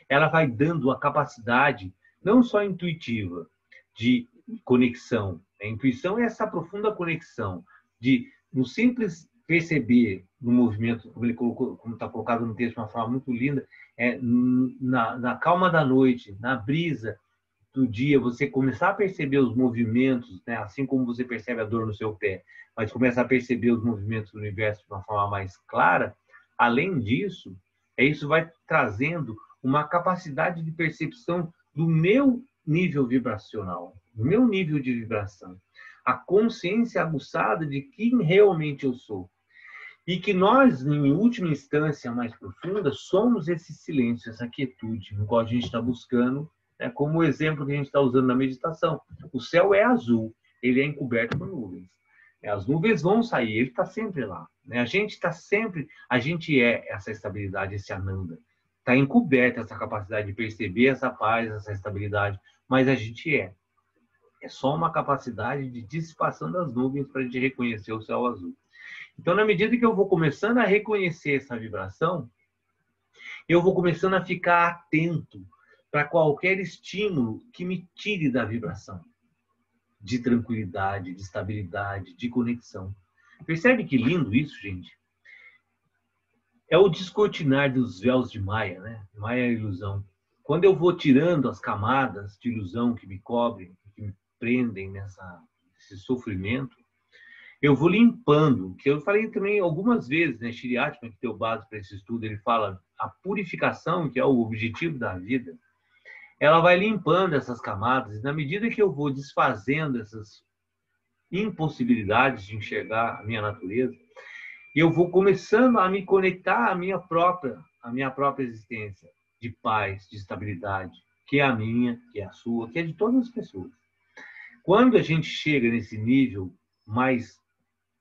ela vai dando a capacidade, não só intuitiva, de conexão. A intuição é essa profunda conexão de, no simples perceber no movimento, como ele colocou, como está colocado no texto de uma forma muito linda, na calma da noite, na brisa do dia, você começar a perceber os movimentos, né? Assim como você percebe a dor no seu pé, mas começa a perceber os movimentos do universo de uma forma mais clara. Além disso, isso vai trazendo uma capacidade de percepção do meu nível vibracional, do meu nível de vibração, a consciência aguçada de quem realmente eu sou. E que nós, em última instância mais profunda, somos esse silêncio, essa quietude, no qual a gente está buscando, né, como o exemplo que a gente está usando na meditação. O céu é azul, ele é encoberto por nuvens. As nuvens vão sair, ele está sempre lá. Né? A gente está sempre, a gente é essa estabilidade, esse Ananda. Está encoberta essa capacidade de perceber essa paz, essa estabilidade, mas a gente é. É só uma capacidade de dissipação das nuvens para a gente reconhecer o céu azul. Então, na medida que eu vou começando a reconhecer essa vibração, eu vou começando a ficar atento para qualquer estímulo que me tire da vibração de tranquilidade, de estabilidade, de conexão. Percebe que lindo isso, gente? É o descortinar dos véus de Maia, né? Maia é a ilusão. Quando eu vou tirando as camadas de ilusão que me cobrem, que me prendem nesse sofrimento, eu vou limpando, que eu falei também algumas vezes, né? Shri Atman, que deu base para esse estudo, ele fala a purificação, que é o objetivo da vida, ela vai limpando essas camadas, e na medida que eu vou desfazendo essas impossibilidades de enxergar a minha natureza, eu vou começando a me conectar à minha própria existência de paz, de estabilidade, que é a minha, que é a sua, que é de todas as pessoas. Quando a gente chega nesse nível mais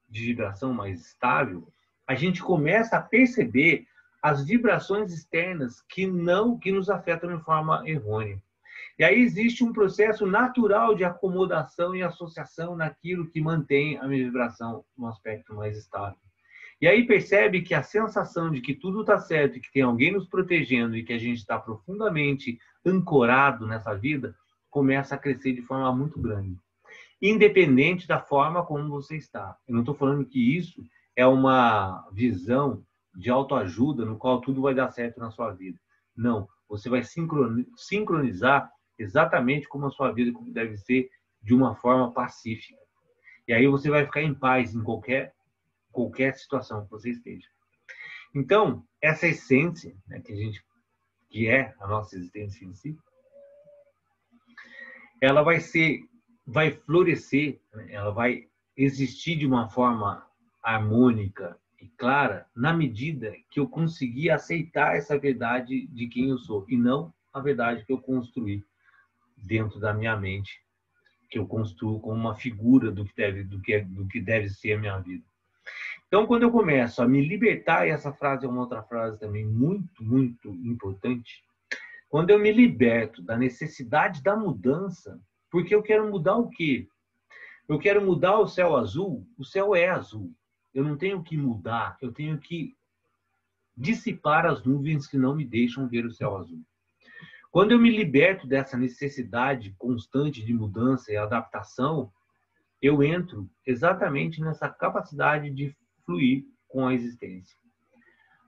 de vibração mais estável, a gente começa a perceber as vibrações externas que nos afetam de forma errônea. E aí existe um processo natural de acomodação e associação naquilo que mantém a minha vibração num aspecto mais estável. E aí percebe que a sensação de que tudo está certo, que tem alguém nos protegendo e que a gente está profundamente ancorado nessa vida, começa a crescer de forma muito grande. Independente da forma como você está. Eu não estou falando que isso é uma visão de autoajuda no qual tudo vai dar certo na sua vida. Não. Você vai sincronizar exatamente como a sua vida deve ser de uma forma pacífica. E aí você vai ficar em paz em qualquer situação que você esteja. Então, essa essência, né, que é a nossa existência em si, ela vai florescer, né, ela vai existir de uma forma harmônica e clara na medida que eu conseguir aceitar essa verdade de quem eu sou e não a verdade que eu construí dentro da minha mente, que eu construo como uma figura do que deve ser a minha vida. Então, quando eu começo a me libertar, e essa frase é uma outra frase também muito, muito importante, quando eu me liberto da necessidade da mudança, porque eu quero mudar o quê? Eu quero mudar o céu azul, o céu é azul. eu não tenho que mudar, eu tenho que dissipar as nuvens que não me deixam ver o céu azul. Quando eu me liberto dessa necessidade constante de mudança e adaptação, eu entro exatamente nessa capacidade de fluir com a existência.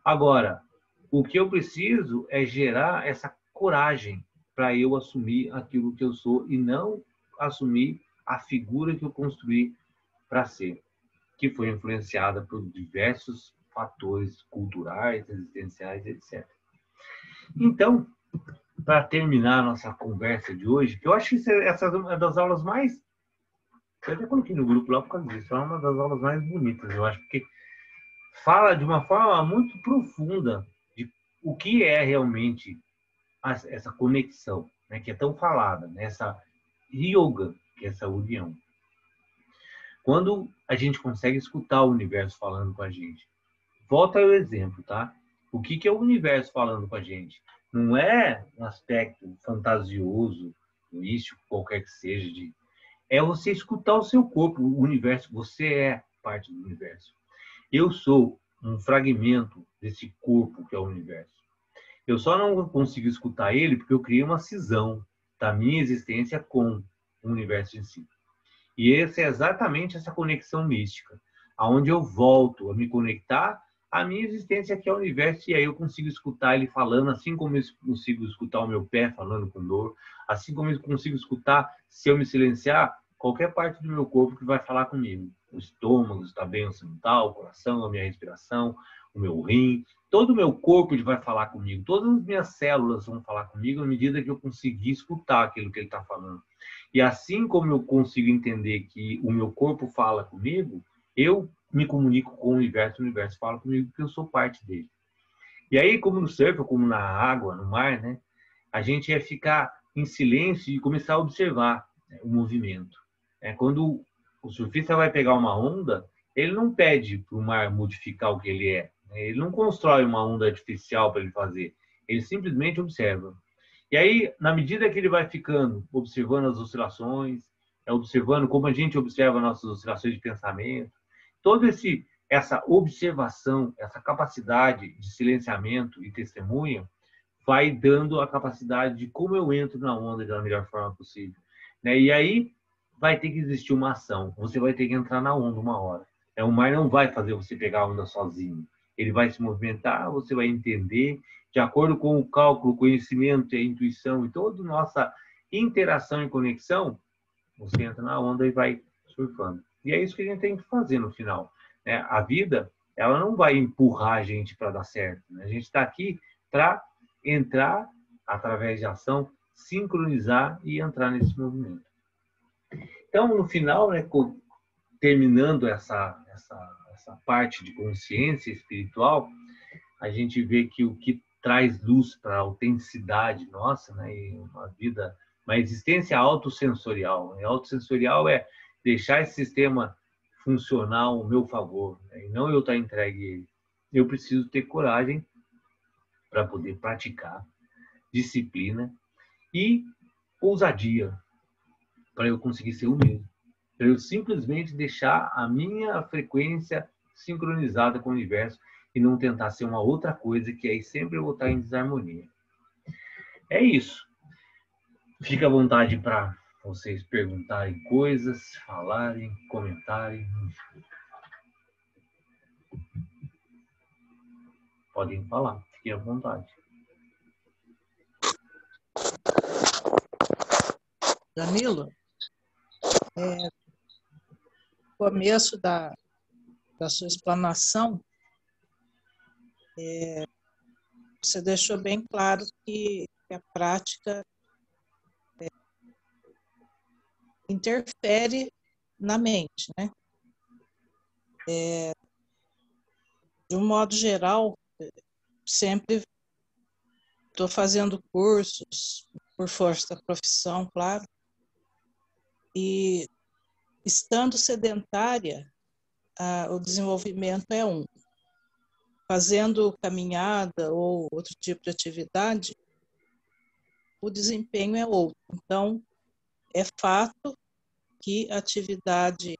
Agora, o que eu preciso é gerar essa coragem para eu assumir aquilo que eu sou e não assumir a figura que eu construí para ser, que foi influenciada por diversos fatores culturais, existenciais, etc. Então, para terminar a nossa conversa de hoje, que eu acho que essa é uma das aulas mais... Eu até coloquei no grupo lá por causa disso, é uma das aulas mais bonitas, eu acho, porque fala de uma forma muito profunda de o que é realmente essa conexão, né, que é tão falada, né, essa yoga, que é essa união. Quando a gente consegue escutar o universo falando com a gente, volta ao exemplo, tá? O que é o universo falando com a gente? Não é um aspecto fantasioso, místico, qualquer que seja, é você escutar o seu corpo, o universo. Você é parte do universo. Eu sou um fragmento desse corpo que é o universo. Eu só não consigo escutar ele porque eu criei uma cisão da minha existência com o universo em si. E essa é exatamente essa conexão mística, aonde eu volto a me conectar à minha existência que é o universo, e aí eu consigo escutar ele falando, assim como eu consigo escutar o meu pé falando com dor, assim como eu consigo escutar, se eu me silenciar, qualquer parte do meu corpo que vai falar comigo. O estômago está bem ou se não está, o coração, a minha respiração, o meu rim, todo o meu corpo ele vai falar comigo, todas as minhas células vão falar comigo à medida que eu conseguir escutar aquilo que ele está falando. E assim como eu consigo entender que o meu corpo fala comigo, eu me comunico com o universo fala comigo porque eu sou parte dele. E aí, como no surf, como na água, no mar, né, a gente é ficar em silêncio e começar a observar, né, o movimento. Quando o surfista vai pegar uma onda, ele não pede para o mar modificar o que ele é. Né? Ele não constrói uma onda artificial para ele fazer. Ele simplesmente observa. E aí, na medida que ele vai ficando, observando as oscilações, observando como a gente observa nossas oscilações de pensamento, toda essa observação, essa capacidade de silenciamento e testemunha, vai dando a capacidade de como eu entro na onda da melhor forma possível. Né? E aí vai ter que existir uma ação. Você vai ter que entrar na onda uma hora. O mar não vai fazer você pegar a onda sozinho. Ele vai se movimentar, você vai entender, de acordo com o cálculo, o conhecimento, a intuição e toda a nossa interação e conexão, você entra na onda e vai surfando. E é isso que a gente tem que fazer no final. Né? A vida, ela não vai empurrar a gente para dar certo. Né? A gente está aqui para entrar, através de ação, sincronizar e entrar nesse movimento. Então, no final, né, terminando essa parte de consciência espiritual, a gente vê que o que traz luz para a autenticidade nossa, né, e uma existência autossensorial. Autossensorial é deixar esse sistema funcionar ao meu favor, né, e não eu estar entregue a ele. Eu preciso ter coragem para poder praticar, disciplina e ousadia para eu conseguir ser o mesmo. Para eu simplesmente deixar a minha frequência sincronizada com o universo e não tentar ser uma outra coisa que aí sempre eu vou estar em desarmonia. É isso. Fica à vontade para vocês perguntarem coisas, falarem, comentarem. Podem falar, fiquem à vontade. Danilo, no começo da sua explanação, você deixou bem claro que a prática interfere na mente, né? De um modo geral, sempre estou fazendo cursos, por força da profissão, claro, e estando sedentária, o desenvolvimento é um. Fazendo caminhada ou outro tipo de atividade, o desempenho é outro. Então, é fato que a atividade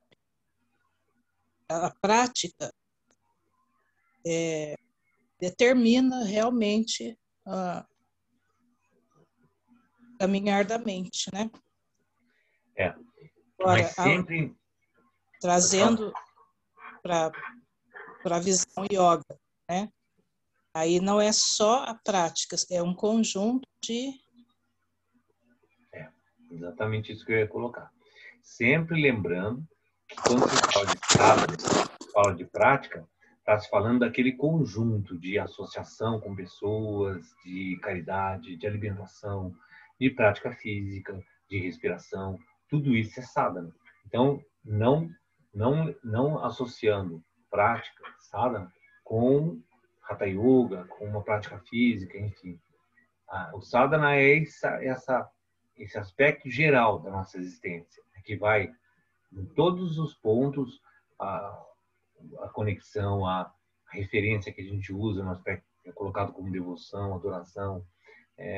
a prática determina realmente o caminhar da mente, né? Agora, Mas sempre trazendo para a visão yoga, né? Aí não é só a prática, é um conjunto de... Exatamente isso que eu ia colocar. Sempre lembrando que quando se fala de sadhana, fala de prática, está se falando daquele conjunto de associação com pessoas, de caridade, de alimentação, de prática física, de respiração, tudo isso é sadhana. Então, não associando prática, sadhana, com hatha yoga, com uma prática física, enfim. O sadhana é esse aspecto geral da nossa existência, que vai em todos os pontos, a conexão, a referência que a gente usa no aspecto que é colocado como devoção, adoração,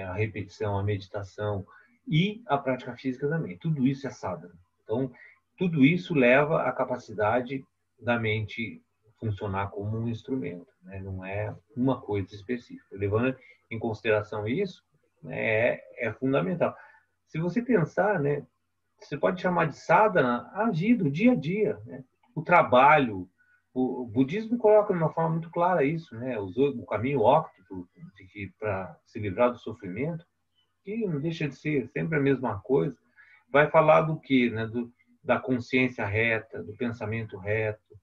a repetição, a meditação e a prática física também. Tudo isso é sadhana. Então, tudo isso leva à capacidade da mente funcionar como um instrumento, né? Não é uma coisa específica. Levando em consideração isso, né, é fundamental. Se você pensar, né, você pode chamar de sadhana a vida, o dia a dia, né? O trabalho. O budismo coloca de uma forma muito clara isso, né? O caminho óptimo para se livrar do sofrimento, que não deixa de ser sempre a mesma coisa. Vai falar do quê? Né? Da consciência reta, do pensamento reto,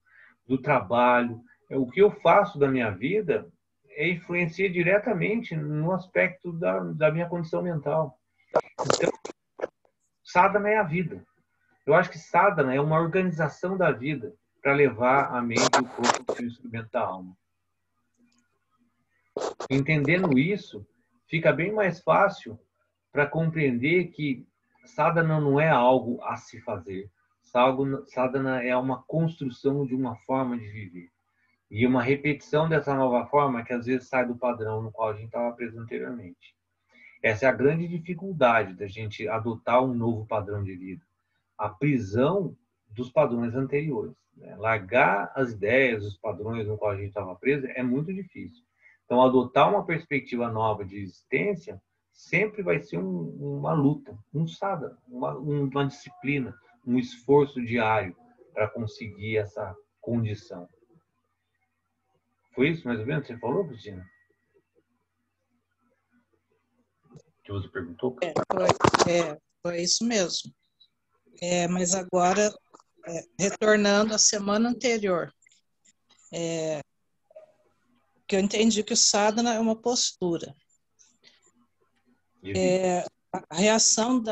do trabalho. O que eu faço da minha vida influencia diretamente no aspecto da minha condição mental. Então, sadhana é a vida. Eu acho que sadhana é uma organização da vida para levar a mente e o corpo para o instrumento da alma. Entendendo isso, fica bem mais fácil para compreender que sadhana não é algo a se fazer. Sadhana é uma construção de uma forma de viver. E uma repetição dessa nova forma que às vezes sai do padrão no qual a gente estava preso anteriormente. Essa é a grande dificuldade da gente adotar um novo padrão de vida. A prisão dos padrões anteriores. Né? Largar as ideias, os padrões no qual a gente estava preso é muito difícil. Então, adotar uma perspectiva nova de existência sempre vai ser uma luta, um sadhana, uma disciplina, um esforço diário para conseguir essa condição. Foi isso mais ou menos que você falou, Cristina? Que você perguntou? Foi isso mesmo. Mas agora, retornando à semana anterior, que eu entendi que o sadhana é uma postura. A reação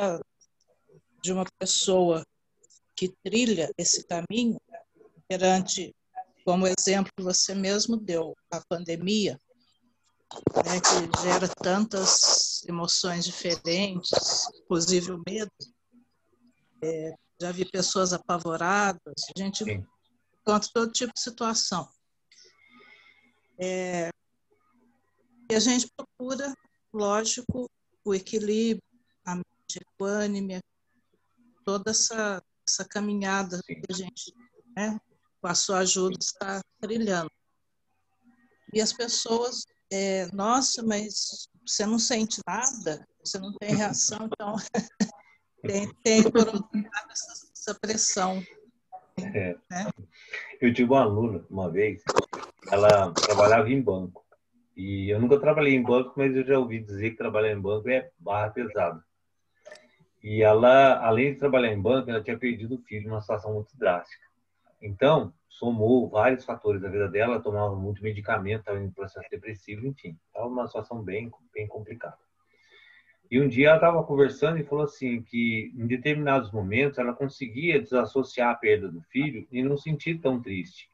de uma pessoa que trilha esse caminho perante, como exemplo que você mesmo deu, a pandemia, né, que gera tantas emoções diferentes, inclusive o medo. Já vi pessoas apavoradas, a gente encontra todo tipo de situação. E a gente procura, lógico, o equilíbrio, a mente equânime, toda essa caminhada que a gente, né, com a sua ajuda, está trilhando. E as pessoas, nossa, mas você não sente nada, você não tem reação, então tem por outro lado essa pressão. Né? Eu tive uma aluna, uma vez, ela trabalhava em banco. E eu nunca trabalhei em banco, mas eu já ouvi dizer que trabalhar em banco é barra pesada. E ela, além de trabalhar em banco, ela tinha perdido o filho numa situação muito drástica. Então, somou vários fatores da vida dela, ela tomava muito medicamento, estava em processo depressivo, enfim. Estava numa situação bem complicada. E um dia ela estava conversando e falou assim que em determinados momentos ela conseguia desassociar a perda do filho e não sentir tão triste.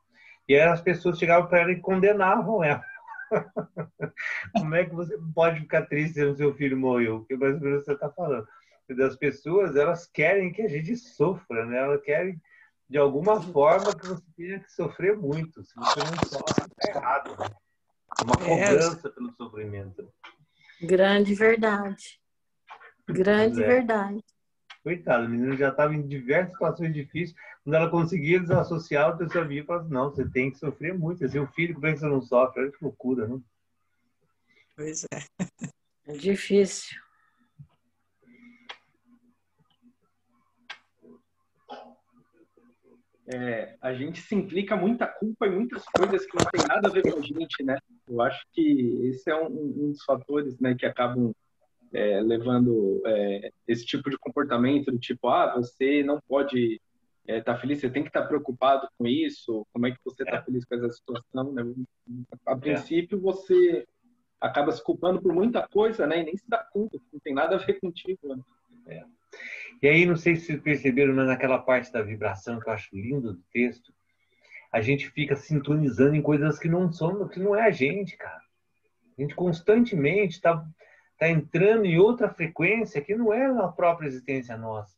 E aí as pessoas chegavam para ela e condenavam ela. Como é que você pode ficar triste se o seu filho morreu? Que mais ou menos você está falando. As pessoas, elas querem que a gente sofra, né? Elas querem, de alguma forma, que você tenha que sofrer muito. Se você não sofre, está errado. Né? Uma cobrança pelo sofrimento. Grande verdade. Grande verdade. Coitada, a menina já estava em diversas situações difíceis. Quando ela conseguia desassociar, a pessoa via e falava assim, não, você tem que sofrer muito. É seu filho, como é que você não sofre? Olha que loucura, né? Pois é. É difícil. A gente se implica muita culpa em muitas coisas que não tem nada a ver com a gente, né? Eu acho que esse é um dos fatores, né, que acabam levando esse tipo de comportamento, do tipo, você não pode estar feliz, você tem que estar preocupado com isso, como é que você está feliz com essa situação, né? A princípio, você acaba se culpando por muita coisa, né, e nem se dá conta, não tem nada a ver contigo, né? E aí, não sei se vocês perceberam, mas naquela parte da vibração que eu acho lindo do texto, a gente fica sintonizando em coisas que não são, que não é a gente, cara. A gente constantemente está entrando em outra frequência que não é a própria existência nossa.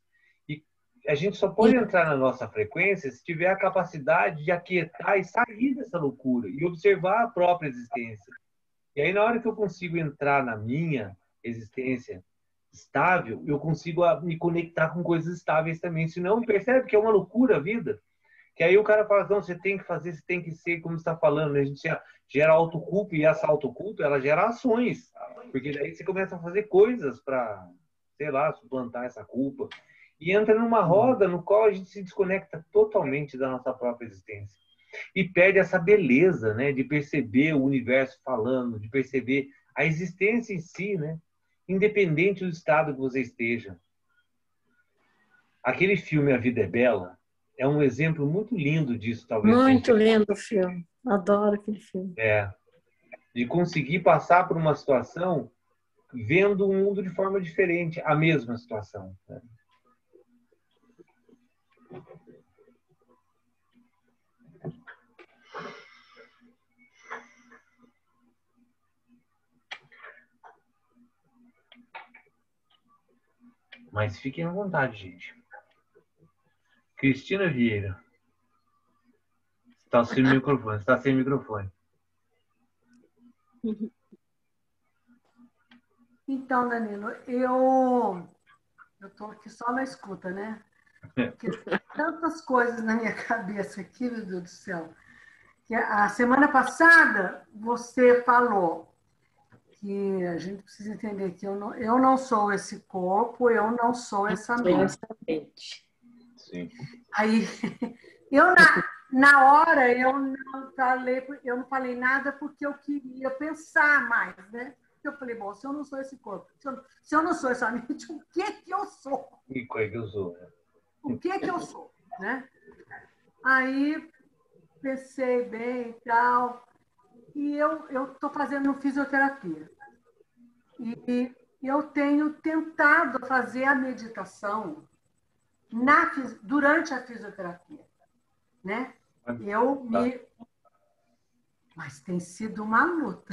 E a gente só pode entrar na nossa frequência se tiver a capacidade de aquietar e sair dessa loucura e observar a própria existência. E aí, na hora que eu consigo entrar na minha existência estável, eu consigo me conectar com coisas estáveis também. Senão, percebe que é uma loucura a vida. Que aí o cara fala, não, você tem que fazer, você tem que ser, como você está falando, né? A gente gera autoculpa e essa autoculpa, ela gera ações. Porque daí você começa a fazer coisas para, sei lá, suplantar essa culpa. E entra numa roda no qual a gente se desconecta totalmente da nossa própria existência. E perde essa beleza, né? De perceber o universo falando, de perceber a existência em si, né? Independente do estado que você esteja. Aquele filme A Vida é Bela é um exemplo muito lindo disso, talvez. Muito lindo o filme. Adoro aquele filme. De conseguir passar por uma situação vendo o mundo de forma diferente, a mesma situação. Né? Mas fiquem à vontade, gente. Cristina Vieira. Está sem microfone. Está sem microfone. Então, Danilo, eu estou aqui só na escuta, né? Porque tantas coisas na minha cabeça aqui, meu Deus do céu. Que a semana passada você falou que a gente precisa entender que eu não sou esse corpo, eu não sou essa mente. Sim. Aí, eu na hora eu não falei nada porque eu queria pensar mais, né? Eu falei, bom, se eu não sou esse corpo, se eu não sou essa mente, o que que eu sou? E qual é que eu sou? O que que eu sou, né? Aí pensei bem e tal, e eu estou fazendo fisioterapia. E eu tenho tentado fazer a meditação durante a fisioterapia, né? Mas tem sido uma luta,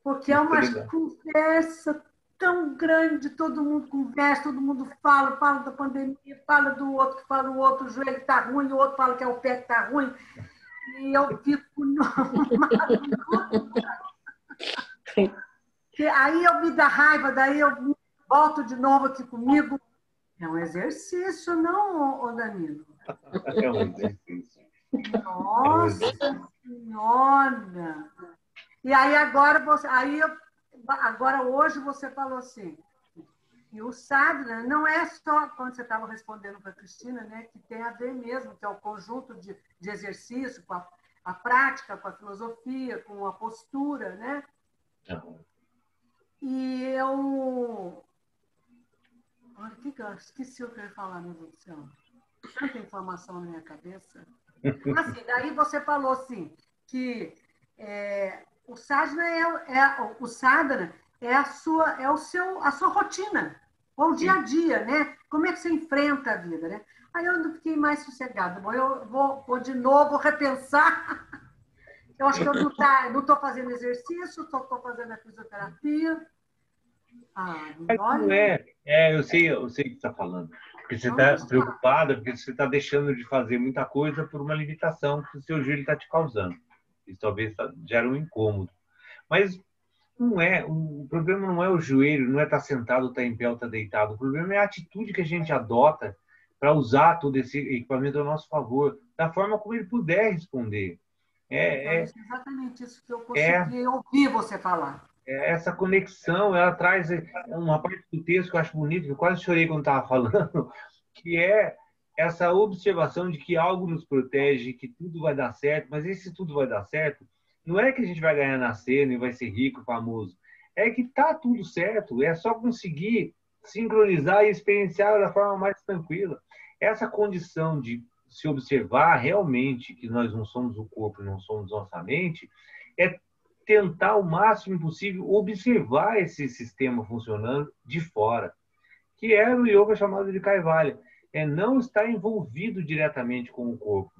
porque é uma conversa tão grande, todo mundo conversa, todo mundo fala da pandemia, fala do outro, que fala o outro, o joelho está ruim, o outro fala que é o pé que está ruim, e eu fico aí eu me dá raiva, daí eu volto de novo aqui comigo. É um exercício, não, Danilo? É um exercício. Nossa Senhora! E aí agora hoje você falou assim, e o sadhana não é só, quando você estava respondendo para a Cristina, né, que tem a ver mesmo, que é o conjunto de exercício, com a prática, com a filosofia, com a postura, né? E eu... Olha, esqueci o que eu ia falar, meu Deus do céu. Tanta informação na minha cabeça. Assim, daí você falou assim, que o sadhana é a sua rotina, ou o dia a dia, né? Como é que você enfrenta a vida, né? Aí eu fiquei mais sossegada. Bom, eu vou de novo repensar. Eu acho que eu não estou fazendo exercício, estou fazendo a fisioterapia. Não é. Eu sei o que você está falando. Porque você está preocupada, porque você está deixando de fazer muita coisa por uma limitação que o seu joelho está te causando. Isso talvez gere um incômodo. Mas Não é, o problema não é o joelho, não é estar sentado, estar em pé ou estar deitado. O problema é a atitude que a gente adota para usar todo esse equipamento a nosso favor, da forma como ele puder responder. Então, isso é exatamente isso que eu consegui ouvir você falar. Essa conexão, ela traz uma parte do texto que eu acho bonito, que eu quase chorei quando estava falando, que é essa observação de que algo nos protege, que tudo vai dar certo, mas esse tudo vai dar certo, não é que a gente vai ganhar na cena e vai ser rico, famoso. É que tá tudo certo, é só conseguir sincronizar e experienciar da forma mais tranquila. Essa condição de se observar realmente que nós não somos o corpo, não somos nossa mente, é tentar o máximo possível observar esse sistema funcionando de fora, que é no yoga chamado de Kaivalya. É não estar envolvido diretamente com o corpo.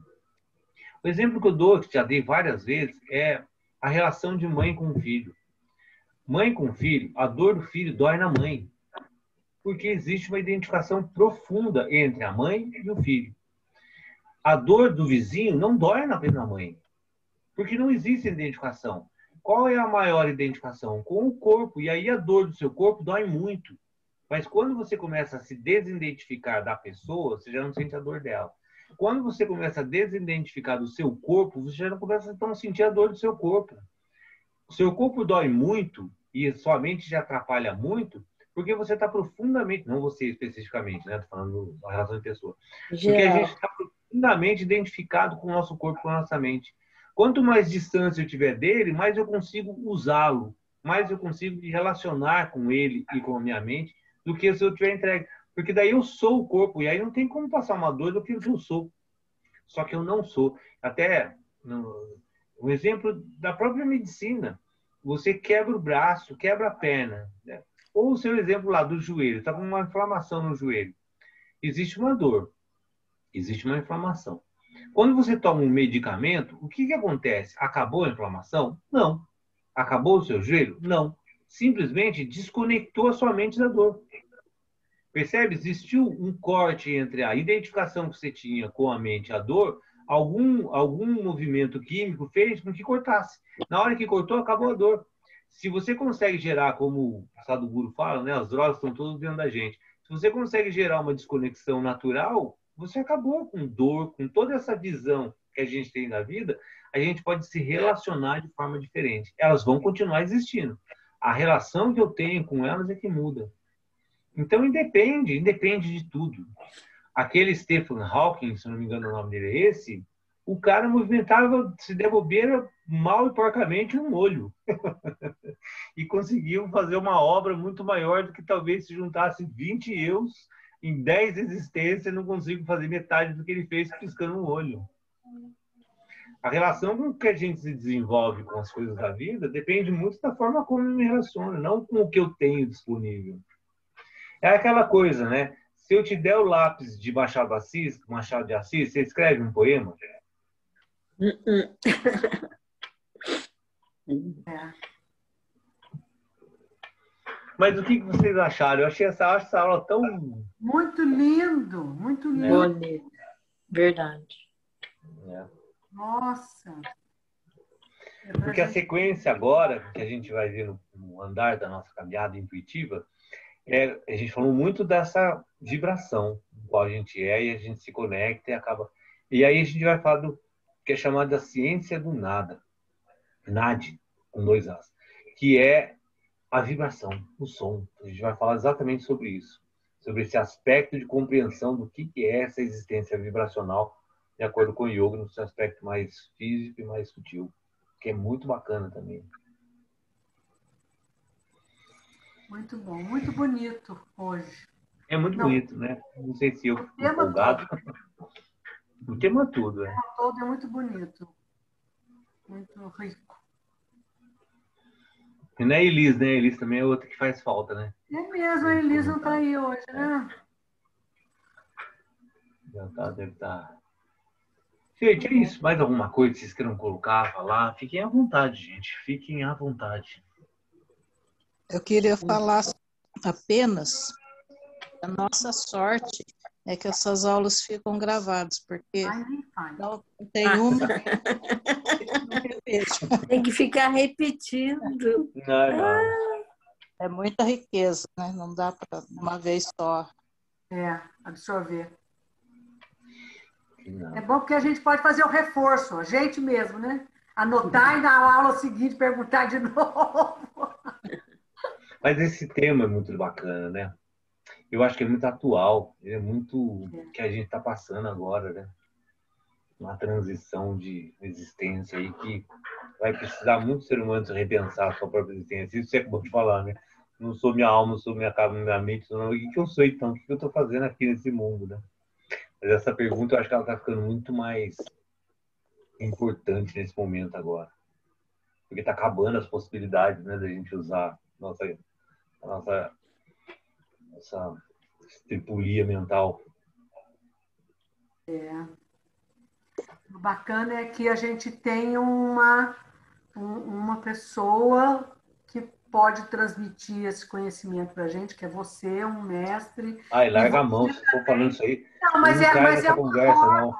O exemplo que eu dou, que já dei várias vezes, é a relação de mãe com filho. Mãe com filho, a dor do filho dói na mãe, porque existe uma identificação profunda entre a mãe e o filho. A dor do vizinho não dói na mãe, porque não existe identificação. Qual é a maior identificação? Com o corpo. E aí a dor do seu corpo dói muito. Mas quando você começa a se desidentificar da pessoa, você já não sente a dor dela. Quando você começa a desidentificar do seu corpo, você já não começa então, a sentir a dor do seu corpo. O seu corpo dói muito e sua mente já atrapalha muito porque você está profundamente, não você especificamente, né? Estou falando da relação de pessoa. Porque a gente está profundamente identificado com o nosso corpo, com a nossa mente. Quanto mais distância eu tiver dele, mais eu consigo usá-lo, mais eu consigo me relacionar com ele e com a minha mente do que se eu tiver entregue. Porque daí eu sou o corpo, e aí não tem como passar uma dor do que eu sou. Só que eu não sou. Até um exemplo da própria medicina. Você quebra o braço, quebra a perna. Né? Ou o seu exemplo lá do joelho. Está com uma inflamação no joelho. Existe uma dor. Existe uma inflamação. Quando você toma um medicamento, o que acontece? Acabou a inflamação? Não. Acabou o seu joelho? Não. Simplesmente desconectou a sua mente da dor. Percebe? Existiu um corte entre a identificação que você tinha com a mente e a dor, algum movimento químico fez com que cortasse. Na hora que cortou, acabou a dor. Se você consegue gerar, como o Sadhguru fala, né, as drogas estão todas dentro da gente. Se você consegue gerar uma desconexão natural, você acabou com dor, com toda essa visão que a gente tem da vida, a gente pode se relacionar de forma diferente. Elas vão continuar existindo. A relação que eu tenho com elas é que muda. Então, independe de tudo. Aquele Stephen Hawking, se não me engano o nome dele é esse, o cara movimentava, se der bobeira, mal e porcamente um olho. E conseguiu fazer uma obra muito maior do que talvez se juntasse 20 eus em 10 existências, não consigo fazer metade do que ele fez piscando um olho. A relação com que a gente se desenvolve com as coisas da vida depende muito da forma como eu me relaciono, não com o que eu tenho disponível. É aquela coisa, né? Se eu te der o lápis de Machado de Assis, você escreve um poema? Mas o que vocês acharam? Eu achei essa aula tão... Muito lindo, muito lindo. Bonito. Verdade. É. Nossa. Porque a sequência agora, que a gente vai ver no andar da nossa caminhada intuitiva, a gente falou muito dessa vibração, qual a gente é, e a gente se conecta e acaba... E aí a gente vai falar do que é chamado da ciência do nada. NAD, com 2 As. Que é a vibração, o som. A gente vai falar exatamente sobre isso. Sobre esse aspecto de compreensão do que é essa existência vibracional, de acordo com o yoga, no seu aspecto mais físico e mais sutil. Que é muito bacana também. Muito bom, muito bonito hoje. É muito bonito, né? Não sei se eu fico empolgado. O tema todo, O tema todo é muito bonito. Muito rico. E não é Elis, né? Elis também é outra que faz falta, né? É mesmo, a Elis não está aí hoje, né? Já tá, deve estar. Gente, é isso. Mais alguma coisa que vocês queiram colocar, falar? Fiquem à vontade, gente. Fiquem à vontade. Eu queria falar apenas a nossa sorte é que essas aulas ficam gravadas, porque não tem uma Não revejo. Tem que ficar repetindo. Não. É muita riqueza, né? Não dá para uma vez só. Absorver. Não. É bom porque a gente pode fazer o reforço, a gente mesmo, né? Anotar e na aula seguinte perguntar de novo. Mas esse tema é muito bacana, né? Eu acho que é muito atual, é muito o que a gente está passando agora, né? Uma transição de existência aí que vai precisar muito ser humano se repensar a sua própria existência. Isso é bom de falar, né? Não sou minha alma, não sou minha carne, minha mente, não. O que eu sou então? O que eu estou fazendo aqui nesse mundo, né? Mas essa pergunta eu acho que ela está ficando muito mais importante nesse momento agora. Porque está acabando as possibilidades, né, da gente usar a nossa estripulia mental. O bacana é que a gente tem uma pessoa que pode transmitir esse conhecimento para a gente, que é você, um mestre. Ai, larga a mão, se for falando isso aí. Não, mas não cai nessa uma conversa, forma, não.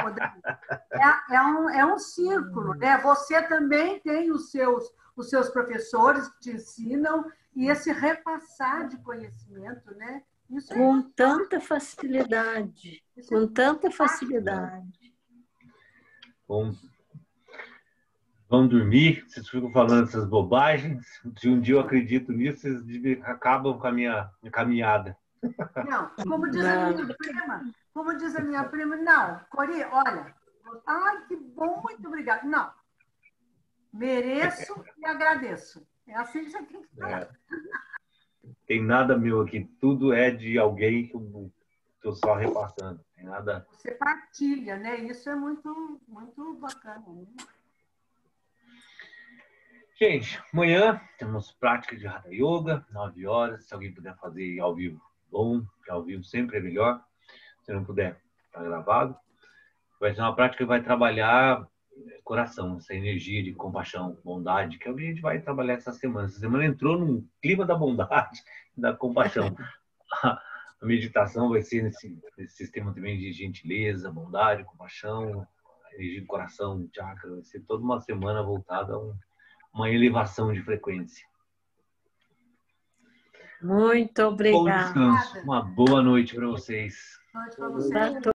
Rodrigo? É um círculo, né? Você também tem os seus professores que te ensinam e esse repassar de conhecimento, né? Isso Com tanta facilidade. Com tanta facilidade. Vamos dormir, vocês ficam falando essas bobagens. Se um dia eu acredito nisso, vocês acabam com a minha caminhada. Não, como diz a minha prima, não, Cori, olha, ai, que bom, muito obrigada. Não, mereço e agradeço. É assim que você tem que falar. Tem nada meu aqui, tudo é de alguém que eu estou só repassando. Tem nada. Você partilha, né? Isso é muito, muito bacana, né? Gente, amanhã temos prática de Hatha Yoga, 9 horas. Se alguém puder fazer ao vivo, bom, que ao vivo sempre é melhor. Se não puder, está gravado. Vai ser uma prática que vai trabalhar coração, essa energia de compaixão, bondade, que é o que a gente vai trabalhar essa semana. Essa semana entrou num clima da bondade, da compaixão. A meditação vai ser nesse sistema também de gentileza, bondade, compaixão, energia do coração, chakra. Vai ser toda uma semana voltada a uma elevação de frequência. Muito obrigada. Bom descanso. Uma boa noite para vocês. Noite para você.